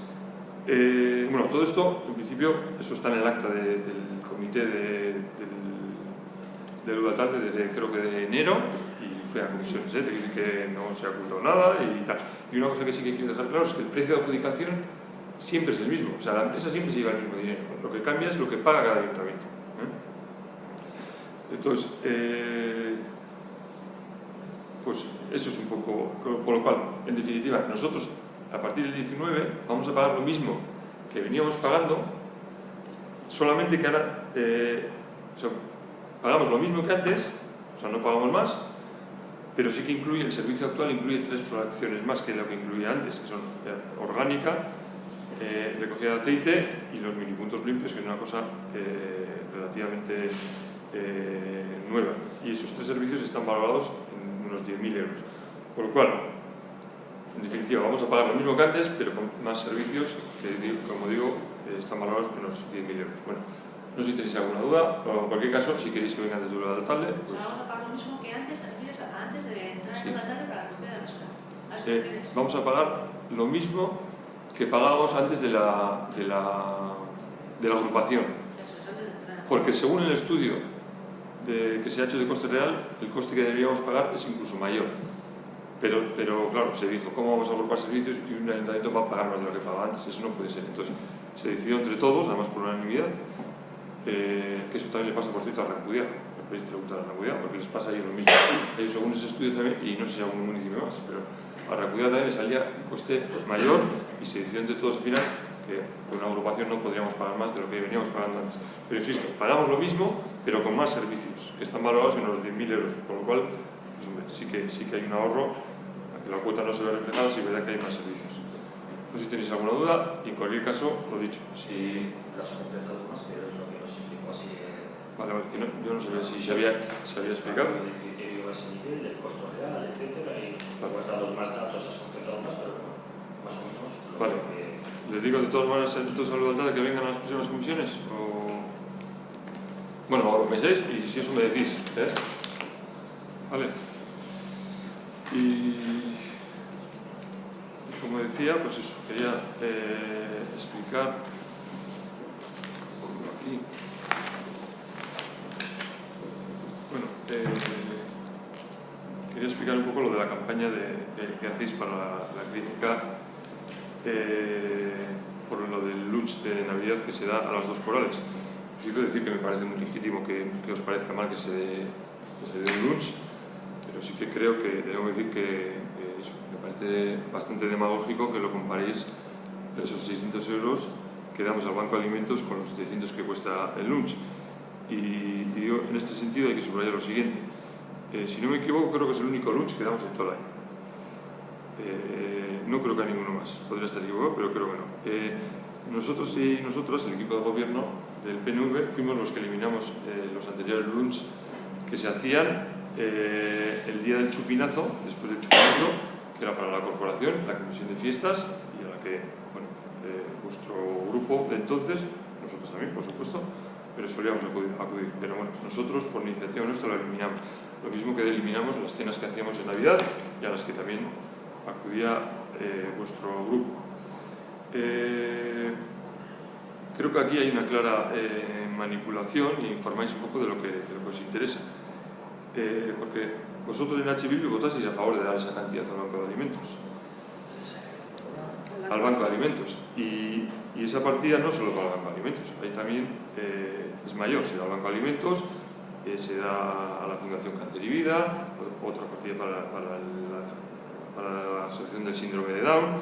bueno, todo esto, en principio, eso está en el acta del comité del Udaltalde desde creo que de enero, y fue a comisiones, te dice que no se ha ocultado nada y tal. Y una cosa que sí que quiero dejar claro es que el precio de adjudicación siempre es el mismo, o sea, la empresa siempre se lleva el mismo dinero, lo que cambia es lo que paga cada ayuntamiento. Entonces, pues eso es un poco, por lo cual, en definitiva, nosotros a partir del 19 vamos a pagar lo mismo que veníamos pagando, solamente que ahora o sea, pagamos lo mismo que antes, o sea, no pagamos más, pero sí que incluye, el servicio actual incluye 3 fracciones más que lo que incluía antes, que son orgánica, recogida de aceite y los minipuntos limpios, que es una cosa relativamente nueva. Y esos 3 servicios están valorados en unos 10.000 euros. Por lo cual, en definitiva, vamos a pagar lo mismo que antes, pero con más servicios que, como digo, están valorados en unos 10.000 euros. Bueno, no sé si tenéis alguna duda, o en cualquier caso, si queréis que vengan desde el Udaltalde, pues... O sea, vamos a pagar lo mismo que antes, te refieres a antes de entrar en el Udaltalde para recoger la basura. ¿A eso te refieres? Vamos a pagar lo mismo que pagábamos antes de la agrupación. Eso es, antes de entrar. Porque según el estudio que se ha hecho de coste real, el coste que deberíamos pagar es incluso mayor. Pero claro, se dijo, ¿cómo vamos a agrupar servicios y un ayuntamiento va a pagar más de lo que pagaba antes? Eso no puede ser. Entonces, se decidió entre todos, además por unanimidad, que eso también le pasa, por cierto, a Rancudiá. Podéis preguntar a Rancudiá, porque les pasa a ellos lo mismo. Ellos, según ese estudio también, y no sé si a algún municipio más, pero a Rancudiá también le salía un coste mayor y se decidió entre todos al final que con una agrupación no podríamos pagar más de lo que veníamos pagando antes. Pero insisto, pagamos lo mismo, pero con más servicios, que están valorados en unos 10.000 euros, con lo cual, pues, hombre, sí que hay un ahorro, aunque la cuota no se ve reflejada, sí es verdad que hay más servicios. No sé si tenéis alguna duda, y en cualquier caso, lo dicho. Si... Lo has completado más, pero es lo que nos indicó así. Vale, que no, yo no sabía si se había explicado. El criterio a ese nivel, el costo real, etcétera, y Vale. has dado más datos, has completado más, pero bueno, más o menos lo Vale. que... ¿Les digo de todas maneras entonces a la Udaltalde que vengan a las próximas comisiones? O... Bueno, o lo penséis y si eso me decís, ¿eh? Vale. Y como decía, pues eso, quería explicar aquí. Bueno, quería explicar un poco lo de la campaña que hacéis para la crítica por lo del lunch de Navidad que se da a las 2 corales. Quiero decir que me parece muy legítimo que os parezca mal que se dé un lunch, pero sí que creo que debo decir que eso, me parece bastante demagógico que lo comparéis esos 600 euros que damos al Banco de Alimentos con los 700 que cuesta el lunch. Y digo, en este sentido hay que subrayar lo siguiente. Si no me equivoco, creo que es el único lunch que damos en todo el año. No creo que haya ninguno más, podría estar equivocado, pero creo que no. Nosotros y nosotras, el equipo de gobierno del PNV, fuimos los que eliminamos los anteriores lunch que se hacían el día del chupinazo, después del chupinazo, que era para la corporación, la comisión de fiestas, y a la que, bueno, vuestro grupo de entonces, nosotros también, por supuesto, pero solíamos acudir. Pero bueno, nosotros por iniciativa nuestra lo eliminamos. Lo mismo que eliminamos las cenas que hacíamos en Navidad y a las que también acudía vuestro grupo. Creo que aquí hay una clara manipulación y informáis un poco de lo que os interesa. Porque vosotros en H. Bildu votasteis a favor de dar esa cantidad al Banco de Alimentos. Al Banco de Alimentos. Y esa partida no solo para el Banco de Alimentos, ahí también es mayor. Se da al Banco de Alimentos, se da a la Fundación Cáncer y Vida, otra partida para la Asociación del Síndrome de Down.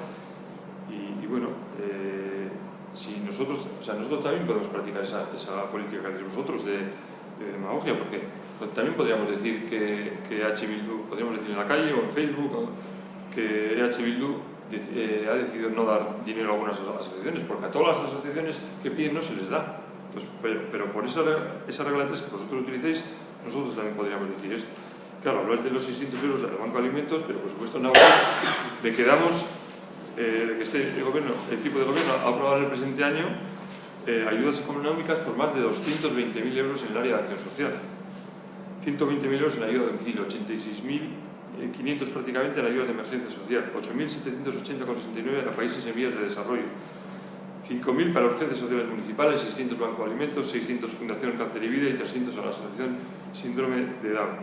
Y bueno, si nosotros también podemos practicar esa política que hacéis vosotros de demagogia, porque también podríamos decir que H. Bildu, podríamos decir en la calle o en Facebook, que H. Bildu ha decidido no dar dinero a algunas asociaciones, porque a todas las asociaciones que piden no se les da. Entonces, pero por esa regla 3 que vosotros utilizáis, nosotros también podríamos decir esto. Claro, habláis de los 600 euros del Banco de Alimentos, pero por supuesto no habláis de que damos, de que este equipo de gobierno ha aprobado en el presente año ayudas económicas por más de 220.000 euros en el área de acción social. 120.000 euros en la ayuda a domicilio, 86.500 prácticamente en ayudas de emergencia social, 8.780,69 a países en vías de desarrollo, 5.000 para urgencias sociales municipales, 600 Banco de Alimentos, 600 Fundación Cáncer y Vida y 300 a la Asociación Síndrome de Down.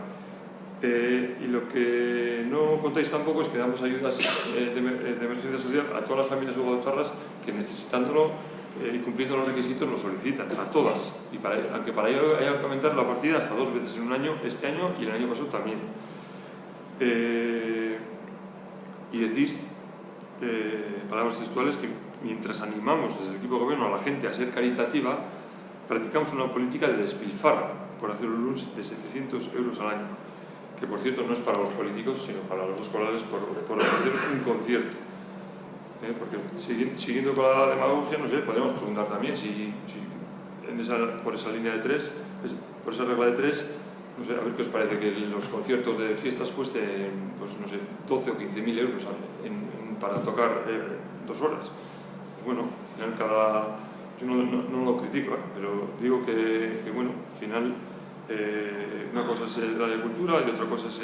Y lo que no contáis tampoco es que damos ayudas de emergencia social a todas las familias ugodotarras que necesitándolo y cumpliendo los requisitos lo solicitan, a todas. Y aunque para ello haya que aumentar la partida hasta 2 veces en un año, este año y el año pasado también. Y decís, palabras textuales, que mientras animamos desde el equipo de gobierno a la gente a ser caritativa, practicamos una política de despilfarro, por hacer un lunch de 700 euros al año, que por cierto no es para los políticos, sino para los escolares por hacer un concierto. Porque siguiendo con la demagogia, no sé, podríamos preguntar también si por esa línea de 3, por esa regla de 3, no sé, a ver qué os parece que los conciertos de fiestas cuesten, pues no sé, 12 o 15.000 euros para tocar 2 horas. Pues bueno, al final yo no lo critico, pero digo que bueno, al final una cosa es el área de cultura y otra cosa es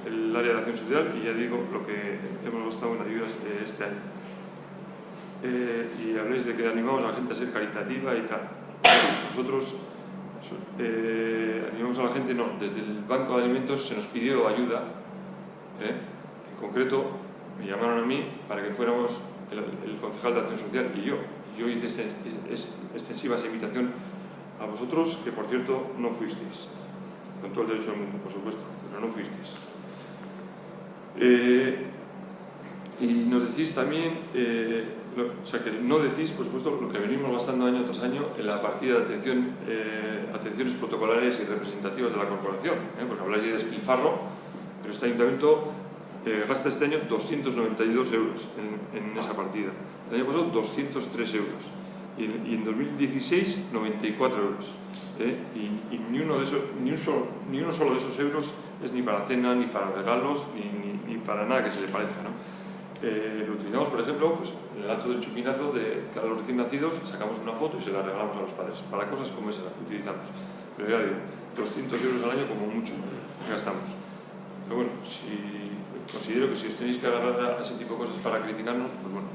el área de acción social, y ya digo lo que hemos gastado en ayudas este año. Y habléis de que animamos a la gente a ser caritativa y tal. Nosotros animamos a la gente, no, desde el Banco de Alimentos se nos pidió ayuda, en concreto me llamaron a mí para que fuéramos el concejal de acción social y yo hice extensiva esa invitación a vosotros, que por cierto no fuisteis, con todo el derecho del mundo, por supuesto, pero no fuisteis. Y nos decís también, o sea que no decís, por supuesto, lo que venimos gastando año tras año en la partida de atenciones protocolarias y representativas de la corporación, porque habláis de despilfarro, pero este ayuntamiento gasta este año 292 euros en esa partida. El año pasado 203 euros. Y en 2016 94 euros. Y ni uno solo de esos euros es ni para cena, ni para regalos, ni para nada que se le parezca, ¿no? Lo utilizamos, por ejemplo, pues, en el acto del chupinazo de cada los recién nacidos, sacamos una foto y se la regalamos a los padres. Para cosas como esa la utilizamos. Pero ya digo, 200 euros al año como mucho gastamos. Pero bueno, considero que si os tenéis que agarrar a ese tipo de cosas para criticarnos, pues bueno,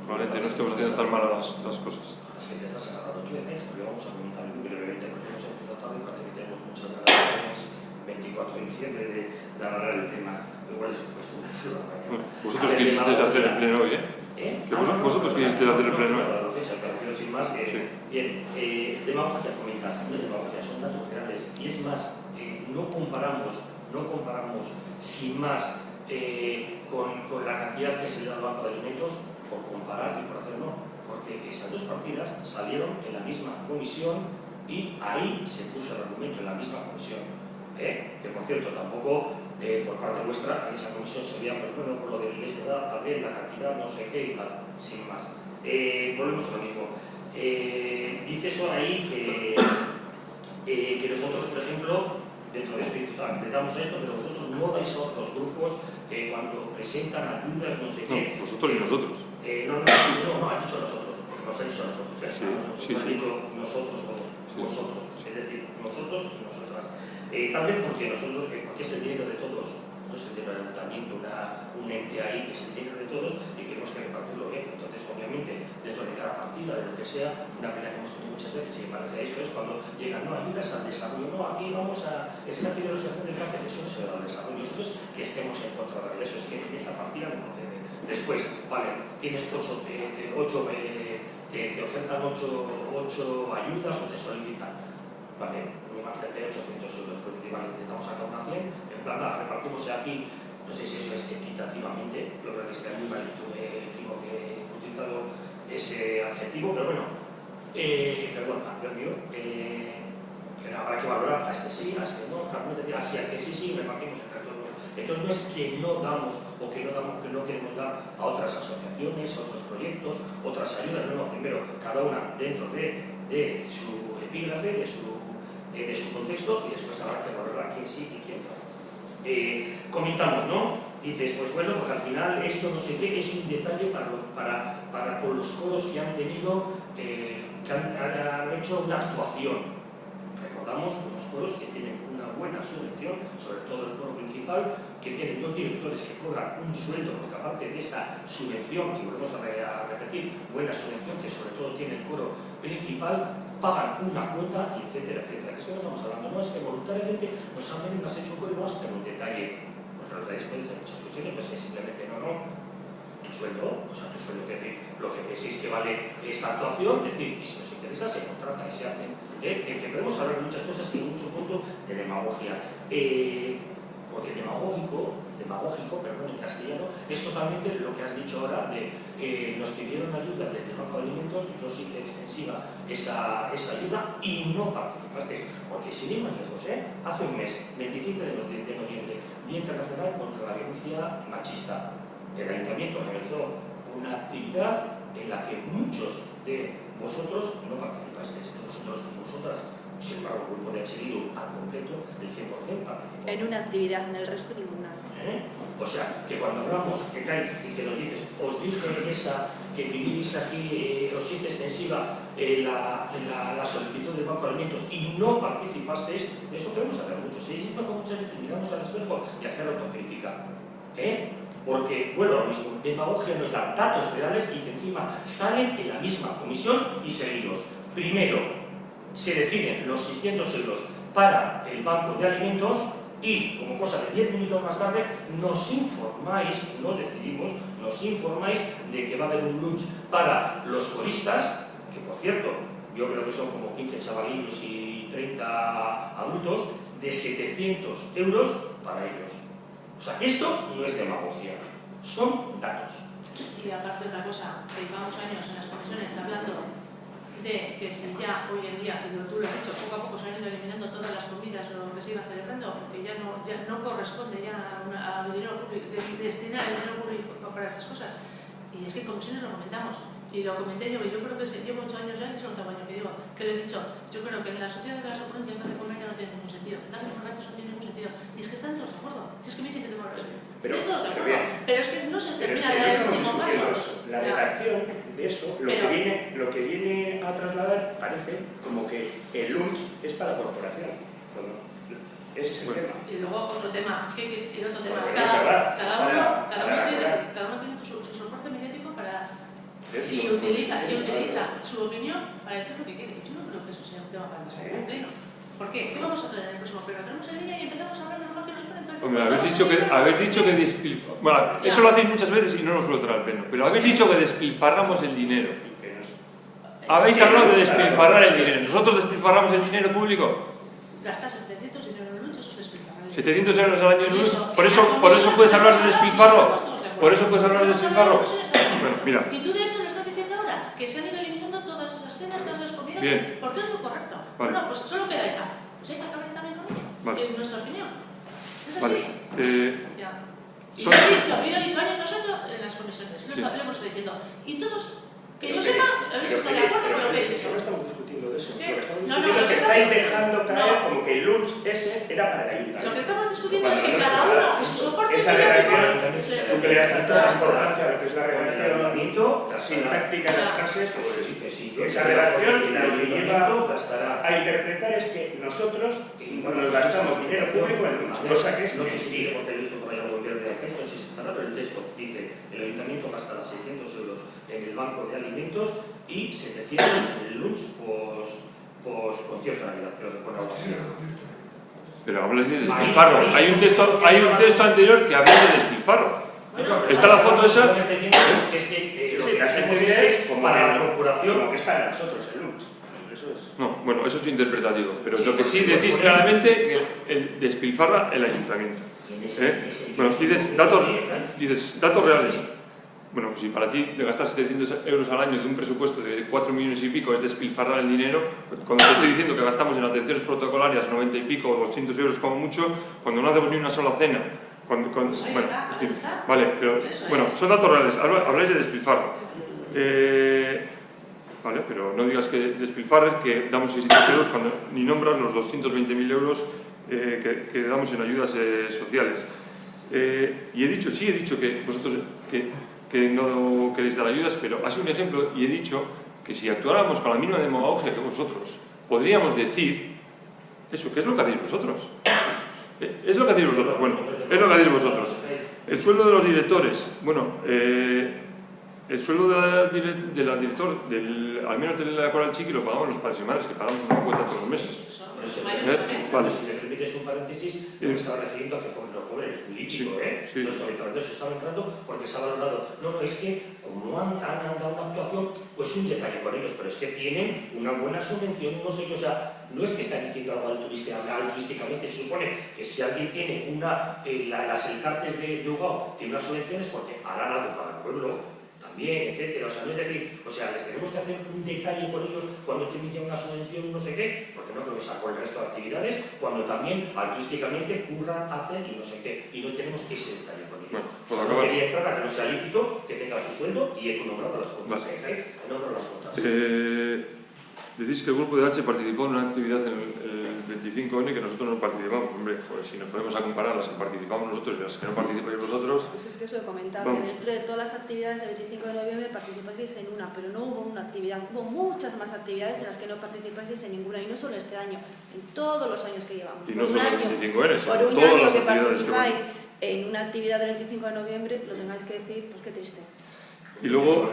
probablemente no estemos haciendo tan mal las cosas. Es que te estás agarrando tú, porque vamos a comentar muy brevemente, porque hemos empezado tarde, parece que tenemos muchas ganas. 24 de diciembre de agarrar el tema. Igual es cuestión de hacerlo. Bueno, vosotros quisisteis hacer el pleno hoy, Que vosotros quisisteis hacer el pleno hoy. Claro, pero sin más que... Sí. Bien, demagogia comentas, no es demagogia, son datos reales. Y es más, no comparamos sin más con la cantidad que se le da al Banco de Alimentos, por comparar y por hacer no. Porque esas dos partidas salieron en la misma comisión y ahí se puso el argumento en la misma comisión. Que por cierto, tampoco por parte vuestra en esa comisión se veía, pues bueno, por lo de ley, ¿verdad? También la cantidad, no sé qué y tal, sin más. Volvemos a lo mismo. Dice eso ahí que nosotros, por ejemplo, dentro de eso dice, o sea, intentamos esto, pero vosotros no no dais a otros grupos cuando presentan ayudas, no sé qué. No, vosotros y nosotros. No, ha dicho nosotros. Nos ha dicho nosotros, ¿eh? Sí, Nosotros, sí, ha sí. dicho nosotros todos, Sí. vosotros, es decir, nosotros y nosotras. Tal vez porque nosotros, porque es el dinero de todos, no es el dinero del ayuntamiento, un ente ahí, es el dinero de todos y queremos que repartirlo bien. Entonces, obviamente, dentro de cada partida, de lo que sea, una pelea que hemos tenido muchas veces y me parece esto es cuando llegan, no, ayudas al desarrollo, no, aquí vamos a, es que aquí de la asociación del cáncer, eso no se da al desarrollo, eso es que estemos en contra de eso, es que en esa partida no procede. Después, vale, tienes te ofertan 8 ayudas o te solicitan, vale, imagínate 800 euros, pues decir, vale, necesitamos sacar una 100, en plan, repartimos aquí, no sé si eso es equitativamente, yo creo que este año me equivoco que he utilizado ese adjetivo, pero bueno, adverbio, que habrá que valorar a este sí, a este no, claro, es decir, así, a que sí, repartimos entre todos. Entonces no es que no damos o que no queremos dar a otras asociaciones, a otros proyectos, otras ayudas, no, primero, cada una dentro de su epígrafe, de su contexto, y después habrá que valorar quién sí y quién no. Comentamos, ¿no? Dices, pues bueno, porque al final esto no sé qué, es un detalle para con los coros que han tenido, que han hecho una actuación. Recordamos unos coros que tienen una buena subvención, sobre todo el coro principal, que tienen 2 directores que cobran un sueldo, porque aparte de esa subvención, que volvemos a repetir, buena subvención, que sobre todo tiene el coro principal, pagan una cuota, etcétera, etcétera. Que es que no estamos hablando, no es que voluntariamente nos han venido, nos han hecho un coro y vamos a tener un detalle. Porque los detalles pueden ser muchas cuestiones, pues es simplemente tu sueldo, quiere decir, lo que penséis que vale esta actuación, decir, y si nos interesa, se contrata y se hace. Que podemos hablar de muchas cosas que en mucho punto de demagogia. Porque demagógico, perdón, en castellano, es totalmente lo que has dicho ahora de nos pidieron ayuda desde el Banco de Alimentos, yo sí hice extensiva esa ayuda y no participasteis. Porque sin ir más lejos, hace un mes, 25 de noviembre, Día Internacional contra la Violencia Machista, el Ayuntamiento realizó una actividad en la que muchos de vosotros no participasteis, de vosotros y vosotras. Sin embargo, el grupo de H. al completo, el 100% participó. En una actividad, en el resto ninguna. O sea, que cuando hablamos, que caes y que nos dices, os dije en esa, que vivís aquí, os hice extensiva la solicitud del Banco de Alimentos y no participasteis, eso queremos saber mucho. Si es mejor muchas veces mirarnos al espejo y hacer autocrítica. Porque, vuelvo a lo mismo, demagogia nos da datos reales y que encima salen en la misma comisión y seguidos. Primero, se deciden los 600 euros para el Banco de Alimentos y, como cosa de 10 minutos más tarde, nos informáis, no decidimos, nos informáis de que va a haber un lunch para los coristas, que por cierto, yo creo que son como 15 chavalillos y 30 adultos, de 700 euros para ellos. O sea, que esto no es demagogia, son datos. Y aparte otra cosa, que llevamos años en las comisiones hablando de que si ya hoy en día, y tú lo has dicho, poco a poco se han ido eliminando todas las comidas o lo que se iba celebrando, porque ya no corresponde ya al dinero público, destinar el dinero público para esas cosas. Y es que en comisiones lo comentamos, y lo comenté yo, y yo creo que llevo 8 años ya, y es el octavo año que digo, que lo he dicho, yo creo que en la sociedad de las ocurrencias darle comer ya no tiene ningún sentido, darle por gratis no tiene ningún sentido, y es que están todos de acuerdo, si es que me dicen que tengo razón, todos de acuerdo, pero es que no se termina de dar el último paso. La redacción de eso, lo que viene a trasladar parece como que el lunch es para la corporación. Ese es el tema. Y luego otro tema, el otro tema, Bueno, cada uno tiene su soporte mediático para y utiliza su opinión para decir lo que quiere. Yo no creo que eso sea un tema para el pleno. ¿Por qué? ¿Qué vamos a traer en el próximo pleno? Traemos en línea y empezamos a hablar normal que nos ponen todo el tiempo. Hombre, habéis dicho que despilfarramos. Bueno, eso lo hacéis muchas veces y no nos suelo traer al pleno, pero habéis dicho que despilfarramos el dinero. Habéis hablado de despilfarrar el dinero. ¿Nosotros despilfarramos el dinero público? Gastas 700 euros en un lunch, eso es despilfarrar. 700 euros al año en lunch. ¿Por eso puedes hablar de despilfarro? ¿Por eso puedes hablar de despilfarro? Bueno, mira. Y tú de hecho lo estás diciendo ahora, que se han ido eliminando todas esas cenas, todas esas comidas, porque es lo correcto. Vale. Bueno, pues solo queda esa. Pues hay que acabar también con ello, vale. En nuestra opinión. ¿Es así? Vale. Ya. Y yo he dicho año tras año en las comisiones, lo hemos estado diciendo. Y todos, que yo sepa, habéis estado de acuerdo con lo que he dicho. No estamos discutiendo de eso. Es que, lo que estamos no, discutiendo lo es que que estáis estamos- dejando caer no. como que el lunch ese era para el ayuntamiento. Lo que estamos discutiendo es que Cuando cada no uno que le das tanta importancia a lo que es la el redacción ayuntamiento sintáctica de las frases, pues pues sí, que sí, yo esa estoy de acuerdo, redacción el lo que lleva ayuntamiento gastará. a interpretar es que nosotros Y nos gastamos dinero público en lucha, cosa que es no sé si mentira. porque he visto por ahí algo que esto sí está raro, el texto dice el ayuntamiento gastará 600 euros en el banco de alimentos y 700 en el lunch concierto de Navidad, creo que pone algo así. Pero hablas de despilfarro. Hay un texto anterior que habla de despilfarro. ¿Está la foto esa? Lo que está diciendo es que lo que hacemos es para la corporación. Como que es para nosotros el lunch. Eso es. No, bueno, eso es interpretativo. Pero lo que sí decís claramente que el despilfarra el ayuntamiento. Bueno, dices datos reales. Bueno, pues si para ti de gastar 700 euros al año de un presupuesto de 4 millones y pico es despilfarrar el dinero, cuando te estoy diciendo que gastamos en atenciones protocolarias 90 y pico o 200 euros como mucho, cuando no hacemos ni una sola cena. Bueno, está. Vale, pero bueno, son datos reales. Habláis de despilfarro. Vale, pero no digas que despilfarres, que damos 600 euros cuando ni nombras los 220.000 euros que damos en ayudas sociales. Y he dicho que vosotros que no queréis dar ayudas, pero ha sido un ejemplo y he dicho que si actuáramos con la misma demagogia que vosotros, podríamos decir eso, ¿qué es lo que hacéis vosotros? Es lo que hacéis vosotros, bueno, es lo que hacéis vosotros. El sueldo de los directores, bueno, el sueldo de la director, al menos de la Coral Chiqui, lo pagamos los padres y madres, que pagamos una cuota todos los meses. Vale. Si me permites un paréntesis, me estaba refiriendo a que lo cobren, es muy lícito, sí. No estoy entrando, se estaba entrando porque se ha valorado. No, es que como no han dado una actuación, pues un detalle con ellos, pero es que tienen una buena subvención, no sé yo, o sea, no es que están diciendo algo altruísticamente, se supone que si alguien tiene las Elcartes de Ugao, tiene unas subvenciones porque harán algo para el pueblo. También, etcétera, o sea, no es decir, o sea, les tenemos que hacer un detalle con ellos cuando tienen ya una subvención, no sé qué, porque no creo que sacó el resto de actividades, cuando también altruísticamente curran, hacen y no sé qué, y no tenemos ese detalle con ellos. Bueno, no quería entrar a que no sea lícito, que tenga su sueldo y he nombrado las cuotas, he nombrado las cuotas. Decís que el grupo de H participó en una actividad en el 25N que nosotros no participamos. Hombre, joder, si nos podemos comparar las que participamos nosotros y las que no participáis vosotros... Pues es que eso he comentado, que dentro de todas las actividades del 25 de noviembre participasteis en una, pero no hubo una actividad, hubo muchas más actividades en las que no participasteis en ninguna, y no solo este año, en todos los años que llevamos. Y no solo el 25N, por un año que participáis en una actividad del 25 de noviembre, lo tengáis que decir, pues qué triste. Y luego,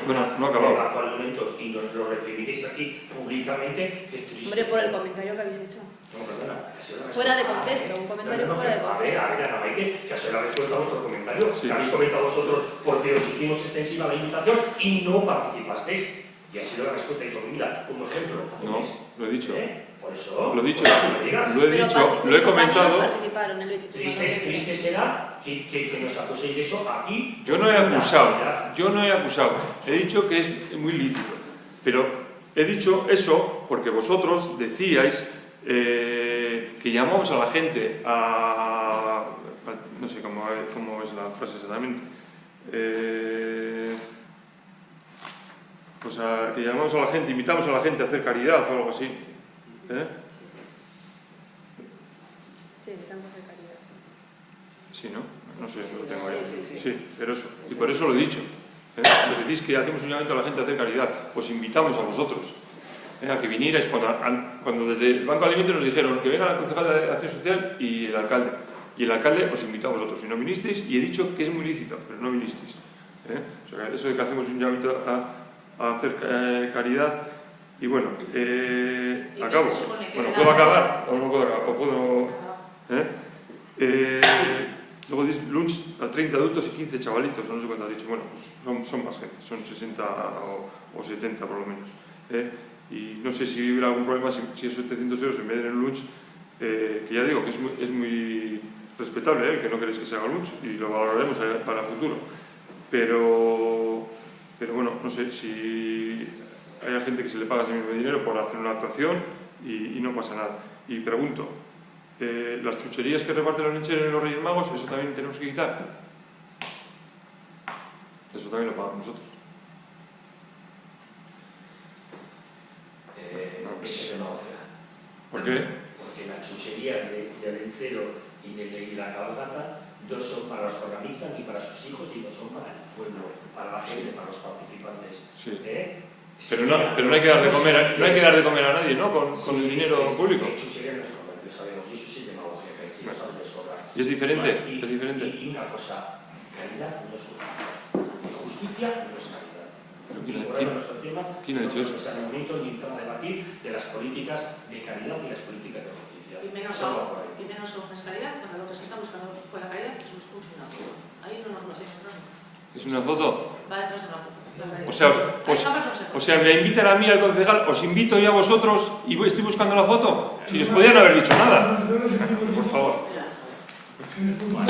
bueno, no ha acabado. Argumentos y nos lo recriminéis aquí públicamente, qué triste. Hombre, por el comentario que habéis hecho. No, perdona, fuera de contexto, un comentario fuera de contexto. A ver, Ana, que ha sido la respuesta a vuestro comentario, sí. Que habéis comentado vosotros porque os hicimos extensiva la invitación y no participasteis. Y ha sido la respuesta, he dicho, mira, como ejemplo. No, lo he dicho. Por eso, lo he dicho, Pero lo he comentado. Participaron el 25 de noviembre. Triste será que nos acuséis de eso aquí. Yo no he acusado, he dicho que es muy lícito, pero he dicho eso porque vosotros decíais que llamamos a la gente no sé cómo es la frase exactamente, pues que llamamos a la gente, invitamos a la gente a hacer caridad o algo así. Sí, invitamos a hacer caridad. Sí, ¿no? No sé, no lo tengo ahí. Sí. Sí, pero eso. Y por eso lo he dicho. Si decís que hacemos un llamamiento a la gente a hacer caridad, os invitamos a vosotros a que vinierais cuando desde el Banco de Alimentos nos dijeron que venga la concejal de Acción Social y el alcalde. Y el alcalde os invitó a vosotros. Y no vinisteis, y he dicho que es muy lícito, pero no vinisteis. O sea, eso de que hacemos un llamamiento a hacer caridad. Y bueno, acabo. Bueno, ¿puedo acabar? ¿O no puedo acabar? ¿O puedo...? Luego dices lunch a 30 adultos y 15 chavalitos, o no sé cuánto ha dicho. Bueno, pues son más gente, son 60 o 70 por lo menos. Y no sé si hubiera algún problema si esos 700 euros en vez de en el lunch, que ya digo que es muy respetable, que no queréis que se haga lunch y lo valoraremos para el futuro. Pero bueno, no sé si hay gente que se le paga ese mismo dinero por hacer una actuación y no pasa nada. Y pregunto, las chucherías que reparten los lecheros en los Reyes Magos, ¿eso también tenemos que quitar? Eso también lo pagamos nosotros. Es demagogia. ¿Por qué? Porque las chucherías de Lencero y de la cabalgata dos son para los que organizan y para sus hijos, y dos son para el pueblo, para la gente, para los participantes. Sí. Sí, Pero no hay que dar de comer, no hay que dar de comer a nadie, ¿no? Con el dinero público. Chuchería no es comer, lo sabemos, y eso sí es demagogia, que sí lo sabes de sobra. Y es diferente, Bueno, es diferente. Y una cosa, caridad no es justicia. Y justicia no es caridad. Y por ahora nuestro tema ¿quién ha dicho eso? no es el momento de entrar a debatir de las políticas de caridad y las políticas de justicia. Y menos Solo aún por ahí. es caridad, cuando lo que se está buscando con la caridad es un financiero. Ahí no nos lo encontramos. ¿Es una foto? Va detrás de una foto. O sea, me invitan a mí al concejal, os invito yo a vosotros y estoy buscando la foto. Si les podían haber dicho nada. Por favor.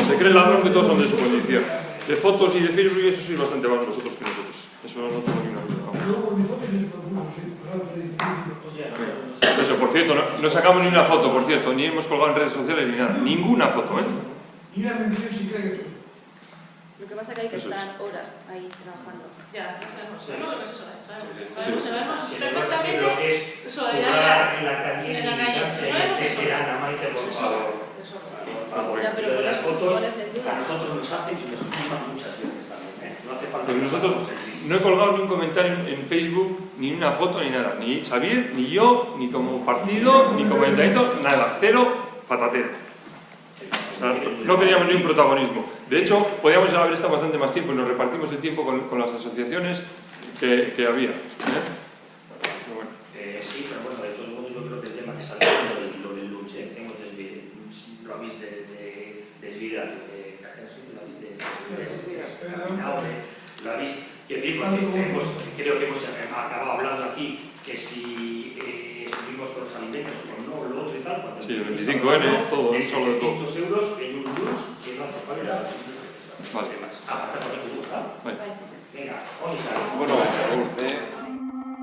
Se cree el ladrón que todos son de su condición. De fotos y de Facebook y eso sois bastante más vosotros que nosotros. Eso no tengo ni una duda. Eso, por cierto, no sacamos ni una foto, por cierto, ni hemos colgado en redes sociales ni nada. Ninguna foto, ¿eh? Ni una mención siquiera que tú. Lo que pasa es que hay que Eso es. estar horas ahí trabajando. Ya, sabemos lo que es eso, Sí. sabemos Si perfectamente lo que es solidaridad. en la calle, En la calle, sabemos eso. Ana Maite, por favor. Eso. Por favor. Ya, pero Lo de pones- las fotos pones en duda. a nosotros nos hacen y nos firman muchas veces también. No hace falta Pues que nosotros nos hagamos el no he colgado ni un comentario en Facebook, ni una foto, ni nada. Ni Xavier, ni yo, ni como partido, ni como ayuntamiento, nada. Cero patatero. O sea, no queríamos ni un protagonismo. De hecho, podíamos haber estado bastante más tiempo y nos repartimos el tiempo con las asociaciones que había. Pero bueno. Sí, pero bueno, de todos modos yo creo que el tema que salió lo del lunch, hemos lo habéis desviado, Castellano sí, lo habéis descaminado, lo habéis, quiero decir, porque creo que hemos acabado hablando aquí que si estuvimos con los alimentos, con no, lo otro y tal, cuando Sí, el 25N, todo, de solo de todo. 700 euros en un lunch que no hace falta. Vale. Aparte con el que gusta. Vale. Venga, Mónica. Bueno, por favor,